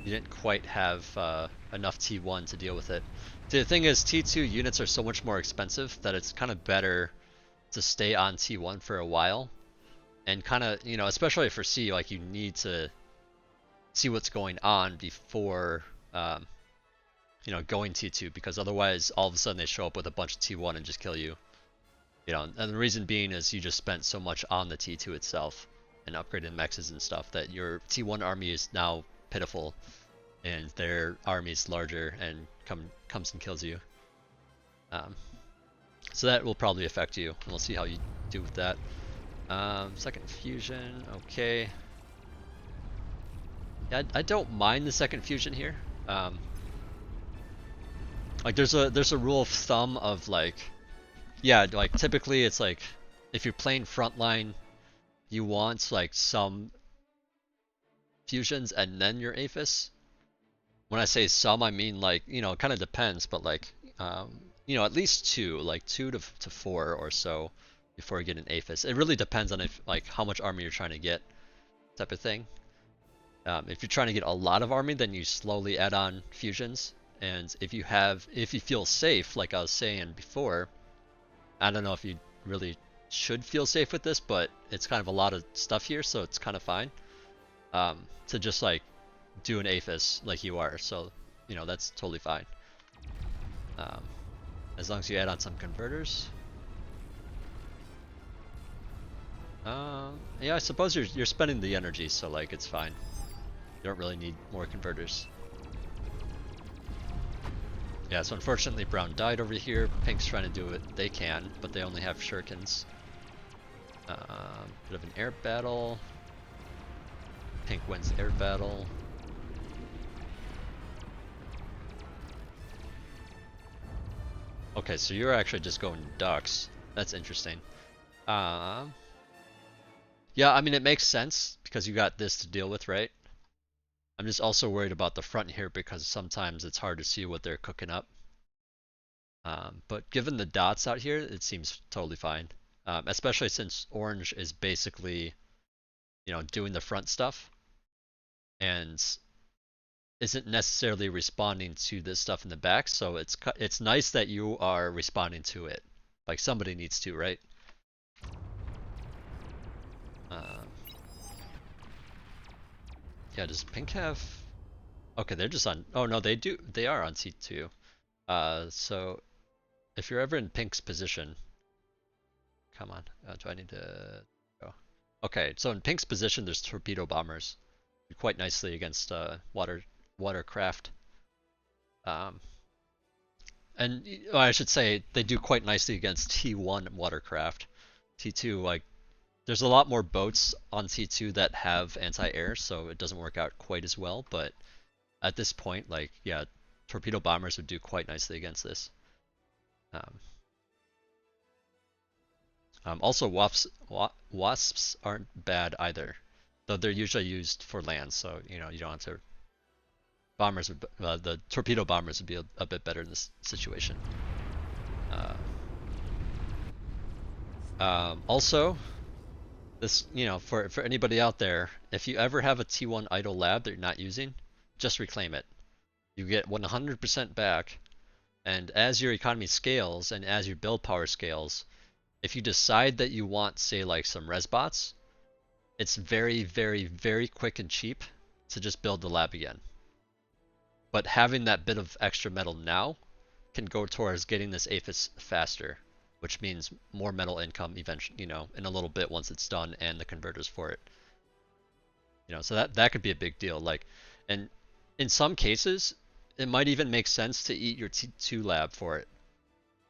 You didn't quite have enough T1 to deal with it. The thing is, T2 units are so much more expensive that it's kind of better to stay on T1 for a while. And kind of, you know, especially for C, like you need to see what's going on before, you know, going T2, because otherwise all of a sudden they show up with a bunch of T1 and just kill you. You know, and the reason being is you just spent so much on the T2 itself and upgraded mexes and stuff that your T1 army is now pitiful, and their army is larger and comes and kills you. So that will probably affect you, and we'll see how you do with that. Second fusion, okay. Yeah, I don't mind the second fusion here. Like there's a rule of thumb of like, yeah, like typically it's like if you're playing frontline, you want like some fusions and then your APHIS. When I say some, I mean like, you know, it kind of depends, but like, you know, at least two, like 2 to 4 or so before you get an APHIS. It really depends on if like how much army you're trying to get, type of thing. If you're trying to get a lot of army, then you slowly add on fusions. And if you feel safe, like I was saying before, I don't know if you really should feel safe with this, but it's kind of a lot of stuff here, so it's kind of fine. To just like do an APHIS like you are, so you know that's totally fine. As long as you add on some converters. Yeah, I suppose you're spending the energy, so like it's fine. You don't really need more converters. Yeah, so unfortunately Brown died over here. Pink's trying to do what they can, but they only have shurikens. Bit of an air battle. Pink wins the air battle. Okay, so you're actually just going ducks. That's interesting. Yeah, I mean it makes sense because you got this to deal with, right? I'm just also worried about the front here because sometimes it's hard to see what they're cooking up. But given the dots out here, it seems totally fine. Especially since orange is basically, you know, doing the front stuff and isn't necessarily responding to this stuff in the back. So it's nice that you are responding to it. Like somebody needs to, right? Yeah, does pink have... Okay, they're just on... Oh no, they are on C2. So if you're ever in pink's position... Come on, do I need to go? Okay, so in pink's position there's torpedo bombers. Do quite nicely against watercraft. And I should say they do quite nicely against T1 watercraft. T2, like, there's a lot more boats on T2 that have anti-air, so it doesn't work out quite as well, but at this point, like, yeah, torpedo bombers would do quite nicely against this. Also, wasps aren't bad either, though they're usually used for land, so, you know, you don't have to... Bombers would, the torpedo bombers would be a bit better in this situation. Also, this, you know, for anybody out there, if you ever have a T1 idle lab that you're not using, just reclaim it. You get 100% back, and as your economy scales and as your build power scales, if you decide that you want, say, like some res bots, it's very, very, very quick and cheap to just build the lab again. But having that bit of extra metal now can go towards getting this APHIS faster, which means more metal income eventually, in a little bit once it's done and the converters for it. So that could be a big deal. And in some cases, it might even make sense to eat your T2 lab for it.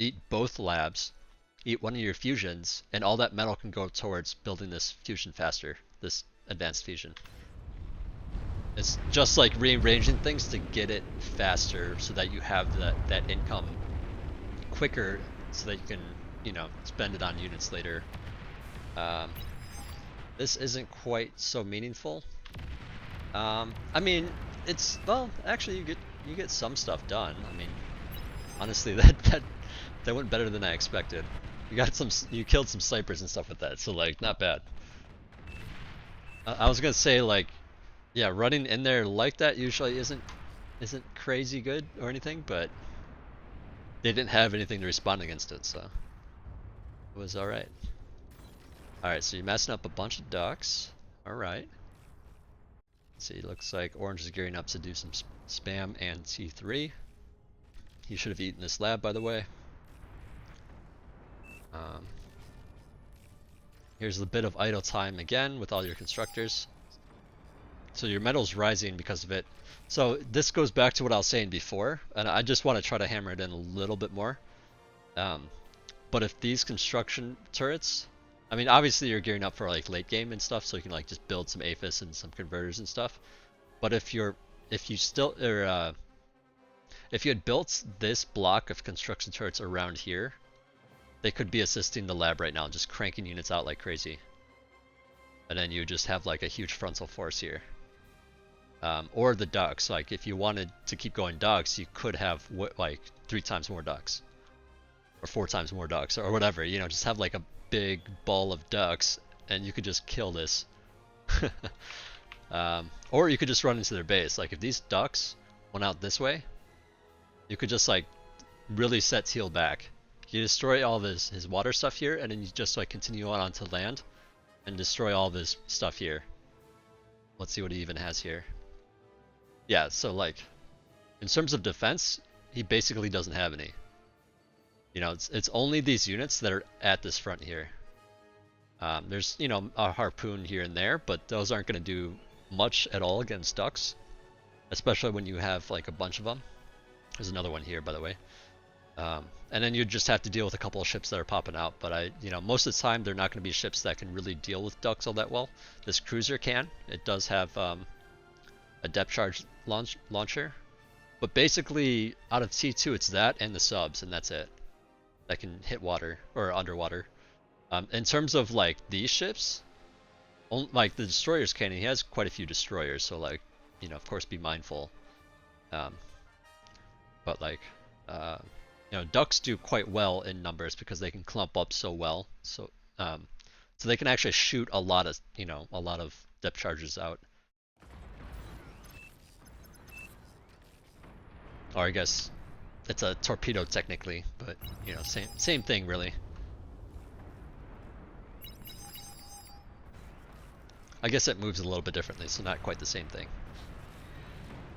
Eat both labs, eat one of your fusions, and all that metal can go towards building this fusion faster, this advanced fusion. It's just like rearranging things to get it faster so that you have that income quicker so that you can, spend it on units later. This isn't quite so meaningful. I mean, well, actually you get some stuff done. I mean, honestly, that went better than I expected. You killed some snipers and stuff with that, so like not bad. I was gonna say like, yeah, running in there like that usually isn't crazy good or anything, but they didn't have anything to respond against it, so it was all right. All right, so you're messing up a bunch of ducks. All right. Let's see, looks like Orange is gearing up to do some spam and T3. He should have eaten this lab, by the way. Here's a bit of idle time again with all your constructors. So your metal's rising because of it. So this goes back to what I was saying before, and I just want to try to hammer it in a little bit more. But if these construction turrets, I mean, obviously you're gearing up for like late game and stuff, so you can like just build some APHIS and some converters and stuff. But if you had built this block of construction turrets around here, they could be assisting the lab right now, just cranking units out like crazy. And then you just have like a huge frontal force here. Or the ducks, like if you wanted to keep going ducks, you could have like 3 times more ducks. Or 4 times more ducks, or whatever, just have like a big ball of ducks, and you could just kill this. Or you could just run into their base. Like if these ducks went out this way, you could just like really set Teal back. You destroy all of his water stuff here, and then you just like continue on onto land and destroy all of his stuff here. Let's see what he even has here. Yeah, so like in terms of defense, he basically doesn't have any. It's only these units that are at this front here. There's a harpoon here and there, but those aren't going to do much at all against ducks, especially when you have like a bunch of them. There's another one here, by the way. And then you just have to deal with a couple of ships that are popping out, but most of the time they're not going to be ships that can really deal with ducks all that well. This cruiser can. It does have a depth charge launcher, but basically out of T2 it's that and the subs, and that's it. That can hit water or underwater. In terms of like these ships, like the destroyers can. He has quite a few destroyers, so like of course be mindful. But like ducks do quite well in numbers because they can clump up so well. So so they can actually shoot a lot of depth charges out. Or I guess it's a torpedo technically, but same thing really. I guess it moves a little bit differently, so not quite the same thing.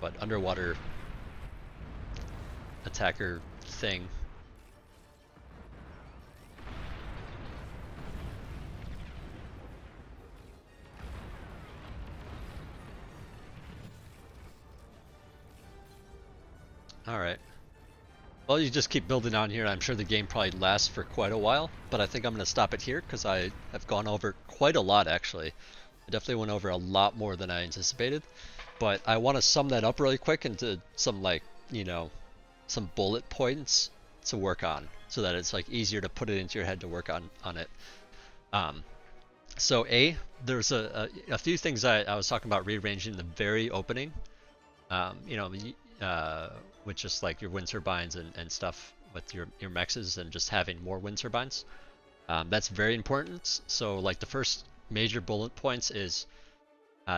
But underwater attacker thing. Alright. Well, you just keep building on here. I'm sure the game probably lasts for quite a while, but I think I'm going to stop it here because I have gone over quite a lot actually. I definitely went over a lot more than I anticipated, but I want to sum that up really quick into some like, some bullet points to work on so that it's like easier to put it into your head to work on it. So there's a few things I was talking about rearranging the very opening, with just like your wind turbines and stuff with your mexes and just having more wind turbines. That's very important. So like the first major bullet points is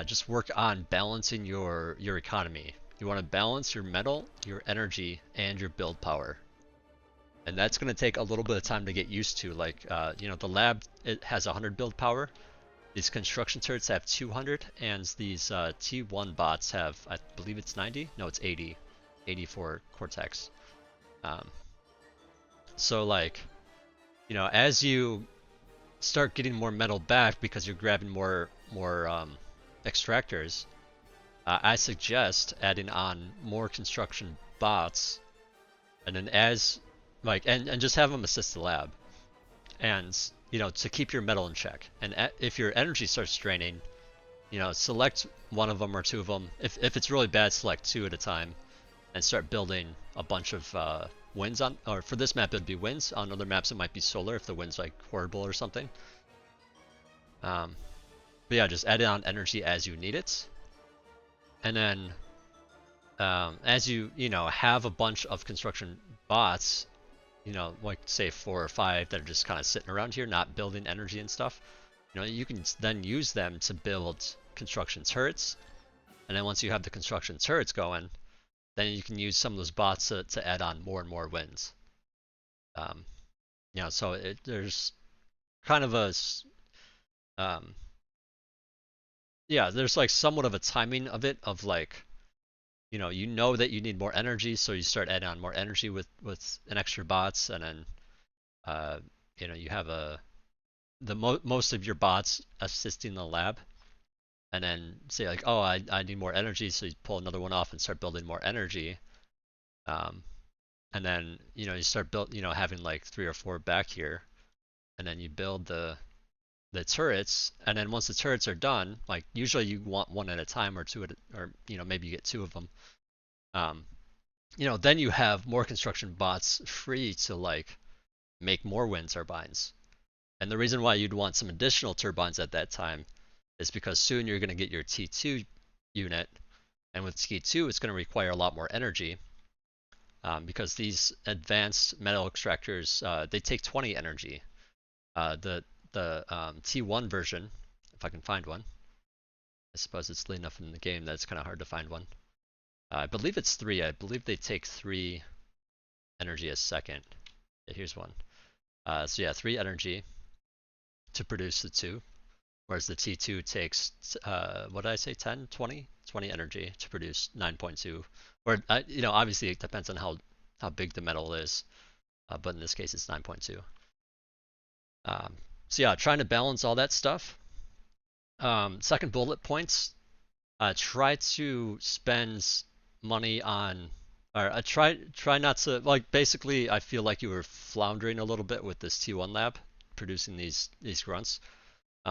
just work on balancing your economy. You want to balance your metal, your energy, and your build power. And that's going to take a little bit of time to get used to. Like, the lab, it has 100 build power. These construction turrets have 200, and these T1 bots have, I believe it's 90? No, it's 80. 84 cortex. Um, so like, as you start getting more metal back because you're grabbing more extractors, I suggest adding on more construction bots, and then as like and just have them assist the lab, and to keep your metal in check. And if your energy starts draining, select one of them or two of them. If it's really bad, select two at a time, and start building a bunch of winds on. Or for this map, it'd be winds. On other maps, it might be solar if the wind's like horrible or something. But yeah, just add on energy as you need it, and then as you have a bunch of construction bots, like say 4 or 5 that are just kind of sitting around here, not building energy and stuff. You can then use them to build construction turrets, and then once you have the construction turrets going, then you can use some of those bots to add on more and more wins. So there's kind of a there's like somewhat of a timing of it, of like, that you need more energy, so you start adding on more energy with an extra bots, and then you have most of your bots assisting the lab, and then say like, oh, I need more energy, so you pull another one off and start building more energy, and then you start having like 3 or 4 back here, and then you build the turrets, and then once the turrets are done, like usually you want one at a time or two or maybe you get 2 of them. Then you have more construction bots free to like make more wind turbines. And the reason why you'd want some additional turbines at that time is because soon you're going to get your T2 unit, and with T2 it's going to require a lot more energy, because these advanced metal extractors, they take 20 energy. The T1 version, if I can find one. I suppose it's late enough in the game that it's kind of hard to find one. I believe it's 3. I believe they take 3 energy a second. Yeah, here's one. So yeah, 3 energy to produce the 2, whereas the T2 takes, what did I say, 10, 20? 20 energy to produce 9.2. Or, obviously it depends on how big the metal is, but in this case it's 9.2. So yeah, trying to balance all that stuff. Second bullet points, try to spend money on, or try not to, like, basically I feel like you were floundering a little bit with this T1 lab producing these grunts.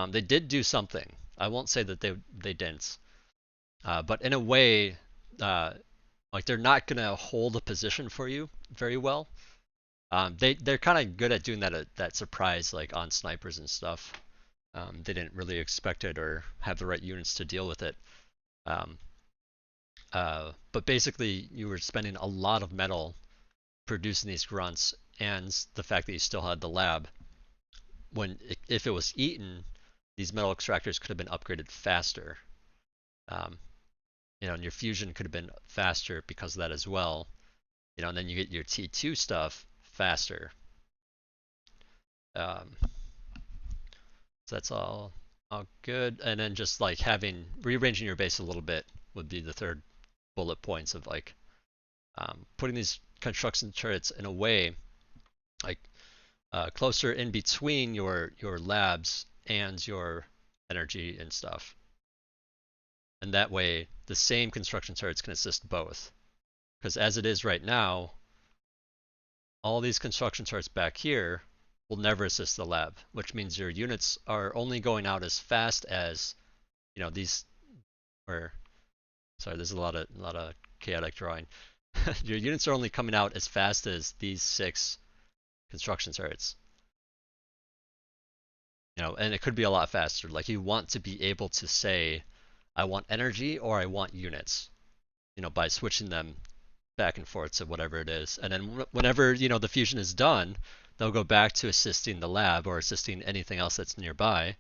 They did do something. I won't say that they didn't, but in a way, like, they're not gonna hold a position for you very well. They're kind of good at doing that surprise, like on snipers and stuff. They didn't really expect it or have the right units to deal with it. But basically, you were spending a lot of metal producing these grunts, and the fact that you still had the lab, if it was eaten, these metal extractors could have been upgraded faster. And your fusion could have been faster because of that as well. And then you get your T2 stuff faster. So that's all good. And then just like rearranging your base a little bit would be the third bullet points of like putting these construction turrets in a way like closer in between your labs and your energy and stuff. And that way the same construction turrets can assist both. Because as it is right now, all these construction turrets back here will never assist the lab, which means your units are only going out as fast as, these, or, sorry, there's a lot of chaotic drawing. Your units are only coming out as fast as these 6 construction turrets. And it could be a lot faster. Like, you want to be able to say, I want energy or I want units, by switching them back and forth to whatever it is. And then whenever, the fusion is done, they'll go back to assisting the lab or assisting anything else that's nearby,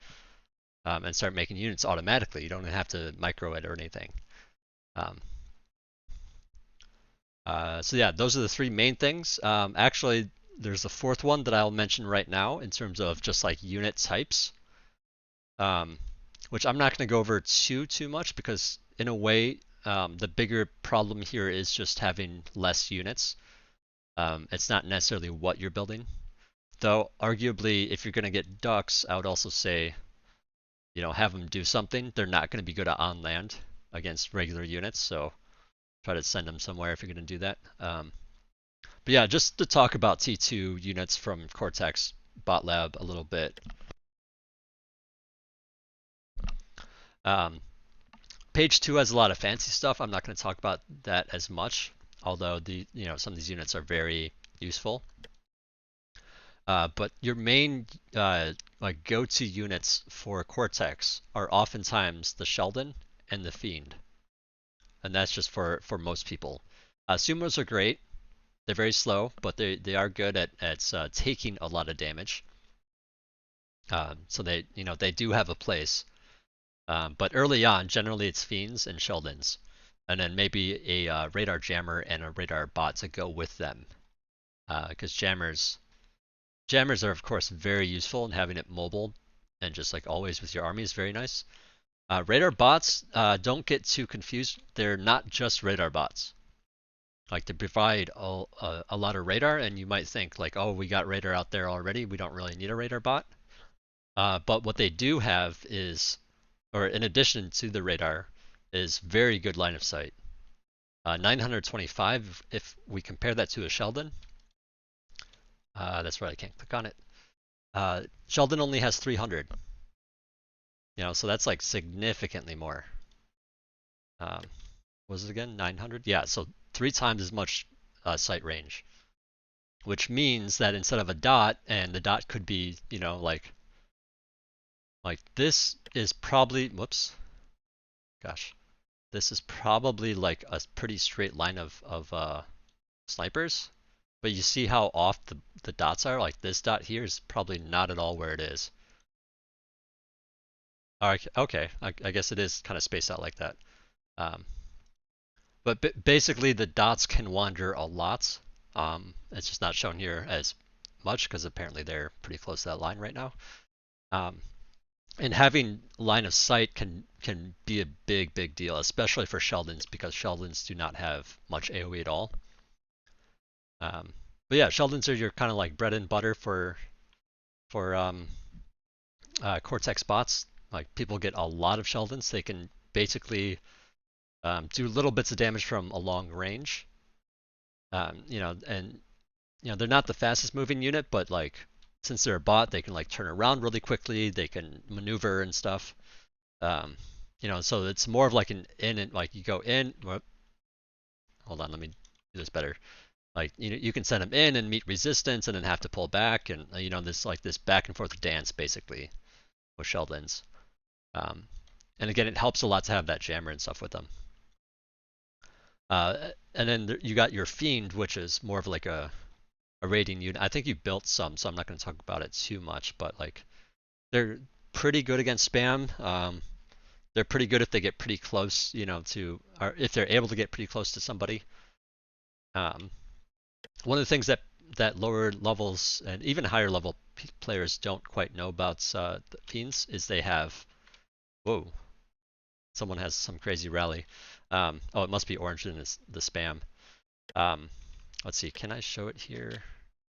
and start making units automatically. You don't have to micro it or anything. So yeah, those are the 3 main things. Actually, there's a 4th one that I'll mention right now in terms of just like unit types, which I'm not going to go over too much because in a way, the bigger problem here is just having less units. It's not necessarily what you're building. Though, arguably, if you're going to get ducks, I would also say, have them do something. They're not going to be good on land against regular units, so try to send them somewhere if you're going to do that. But yeah, just to talk about T2 units from Cortex Bot Lab a little bit. Page 2 has a lot of fancy stuff. I'm not going to talk about that as much, although some of these units are very useful. But your main like go-to units for Cortex are oftentimes the Sheldon and the Fiend, and that's just for most people. Sumos are great. They're very slow, but they are good at taking a lot of damage. So they do have a place. But early on, generally it's Fiends and Sheldons, and then maybe a radar jammer and a radar bot to go with them, because jammers are of course very useful, and having it mobile and just like always with your army is very nice. Radar bots, don't get too confused. They're not just radar bots. Like they provide a lot of radar, and you might think like, oh, we got radar out there already. We don't really need a radar bot. But what they do have is, or in addition to the radar, is very good line of sight. 925, if we compare that to a Sheldon, that's right, I can't click on it. Sheldon only has 300. So that's like significantly more. What was it again? 900? Yeah, so 3 times as much sight range. Which means that instead of a dot, and the dot could be, like this is probably, whoops, gosh, this is probably like a pretty straight line of snipers. But you see how off the dots are? Like this dot here is probably not at all where it is. Okay, I guess it is kind of spaced out like that. But basically the dots can wander a lot. It's just not shown here as much because apparently they're pretty close to that line right now. And having line of sight can be a big deal, especially for Sheldons, because Sheldons do not have much AoE at all. But yeah, Sheldons are your kind of like bread and butter for Cortex bots. Like people get a lot of Sheldons. They can basically do little bits of damage from a long range. And they're not the fastest moving unit, but like since they're a bot, they can like turn around really quickly. They can maneuver and stuff. So it's more of like an in and like you go in. Hold on, let me do this better. Like you can send them in and meet resistance, and then have to pull back, and this back and forth dance basically with Sheldons. And again, it helps a lot to have that jammer and stuff with them. And then you got your Fiend, which is more of like a raiding unit. I think you built some, so I'm not going to talk about it too much, but like they're pretty good against spam. They're pretty good if they get pretty close, or if they're able to get pretty close to somebody. One of the things that lower levels and even higher level players don't quite know about the Fiends is they have, whoa, someone has some crazy rally. Oh, it must be orange in the spam. Let's see, can I show it here?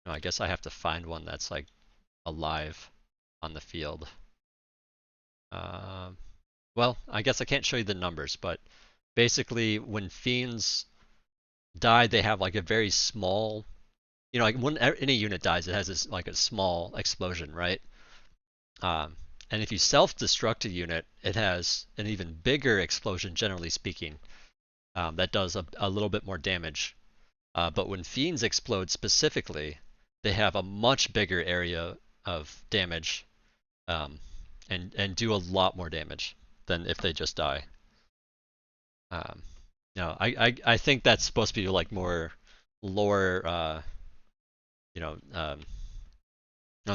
No, I guess I have to find one that's like alive on the field. Well, I guess I can't show you the numbers, but basically when Fiends die, they have like a very small, like when any unit dies, it has this like a small explosion, right? And if you self-destruct a unit, it has an even bigger explosion, generally speaking, that does a little bit more damage. But when Fiends explode specifically, they have a much bigger area of damage, and do a lot more damage than if they just die. I think that's supposed to be like more lore,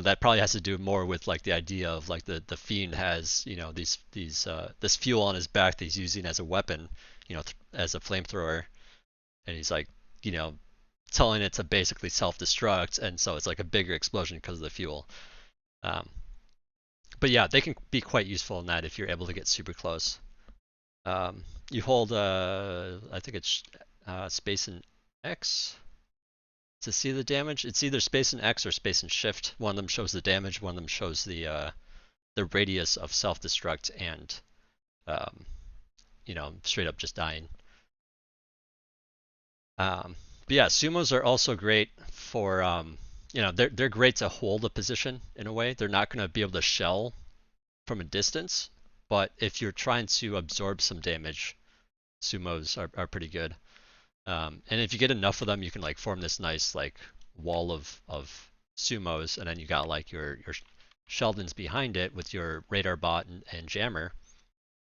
that probably has to do more with like the idea of like the Fiend has this fuel on his back that he's using as a weapon, as a flamethrower, and he's like telling it to basically self-destruct, and so it's like a bigger explosion because of the fuel. But yeah, they can be quite useful in that if you're able to get super close. You hold, I think it's space and X to see the damage. It's either space and X or space and shift. One of them shows the damage, one of them shows the radius of self-destruct and, um, straight up just dying. But yeah, sumos are also great for, they're great to hold a position in a way. They're not going to be able to shell from a distance, but if you're trying to absorb some damage, sumos are pretty good. And if you get enough of them, you can like form this nice like wall of sumos, and then you got like your Sheldons behind it with your radar bot and jammer,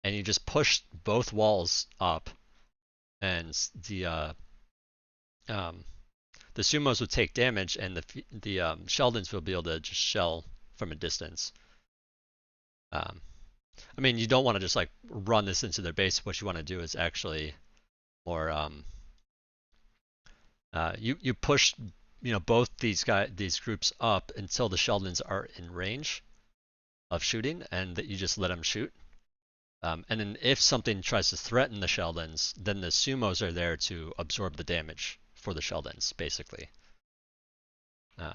and you just push both walls up, and um, the sumos would take damage, and the Sheldons will be able to just shell from a distance. Um, I mean, you don't want to just like run this into their base. What you want to do is actually more you push both these groups up until the Sheldons are in range of shooting, and that you just let them shoot. And then if something tries to threaten the Sheldons, then the sumos are there to absorb the damage for the Sheldons, basically.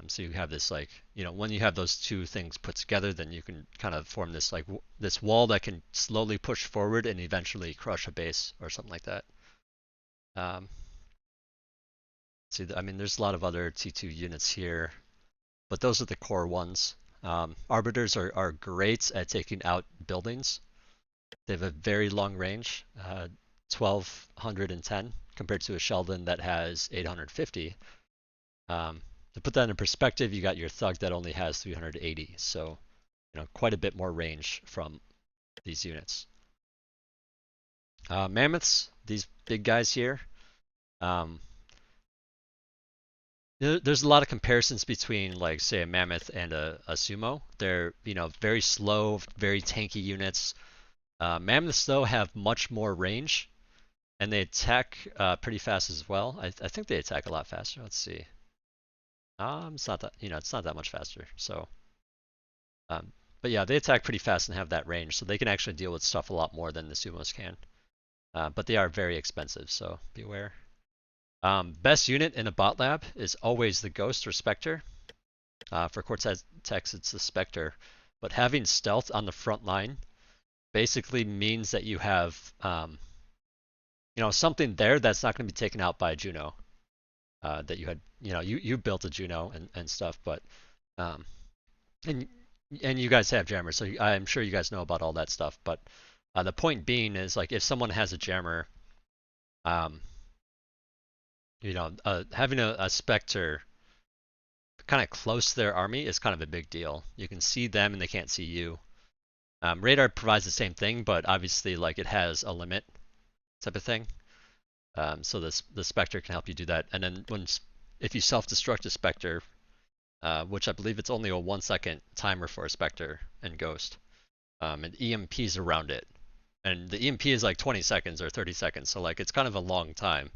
So you have this like, when you have those two things put together, then you can kind of form this like this wall that can slowly push forward and eventually crush a base or something like that. See, I mean, there's a lot of other T2 units here, but those are the core ones. Arbiters are great at taking out buildings. They have a very long range, 1210 compared to a Sheldon that has 850. To put that in perspective, you got your Thug that only has 380, so quite a bit more range from these units. Mammoths, these big guys here. There's a lot of comparisons between, like, say, a mammoth and a sumo. They're, very slow, very tanky units. Mammoths, though, have much more range, and they attack pretty fast as well. I think they attack a lot faster. Let's see. It's not that, it's not that much faster. So, but yeah, they attack pretty fast and have that range, so they can actually deal with stuff a lot more than the sumos can. But they are very expensive, so beware. Best unit in a bot lab is always the Ghost or Spectre. For Cortex, it's the Spectre. But having stealth on the front line basically means that you have, something there that's not going to be taken out by a Juno. That you had, you built a Juno and stuff, but and you guys have jammers, so I'm sure you guys know about all that stuff. But the point being is, like, if someone has a jammer, having a Spectre kind of close to their army is kind of a big deal. You can see them and they can't see you. Radar provides the same thing, but obviously, like, it has a limit type of thing. So the Spectre can help you do that. And then if you self-destruct a Spectre, which I believe it's only a 1-second timer for a Spectre and Ghost, and EMPs around it. And the EMP is like 20 seconds or 30 seconds, so like it's kind of a long time.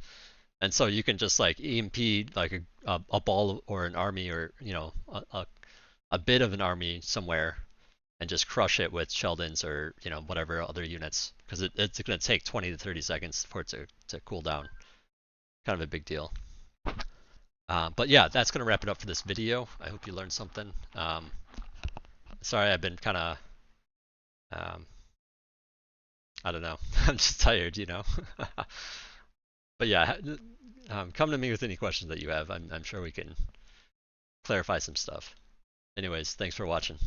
And so you can just like EMP like a ball or an army, or a bit of an army somewhere, and just crush it with Sheldons or whatever other units, because it's going to take 20 to 30 seconds for it to cool down. Kind of a big deal. But yeah, that's going to wrap it up for this video. I hope you learned something. Sorry, I've been kind of I don't know. I'm just tired. But yeah, come to me with any questions that you have. I'm sure we can clarify some stuff. Anyways, thanks for watching.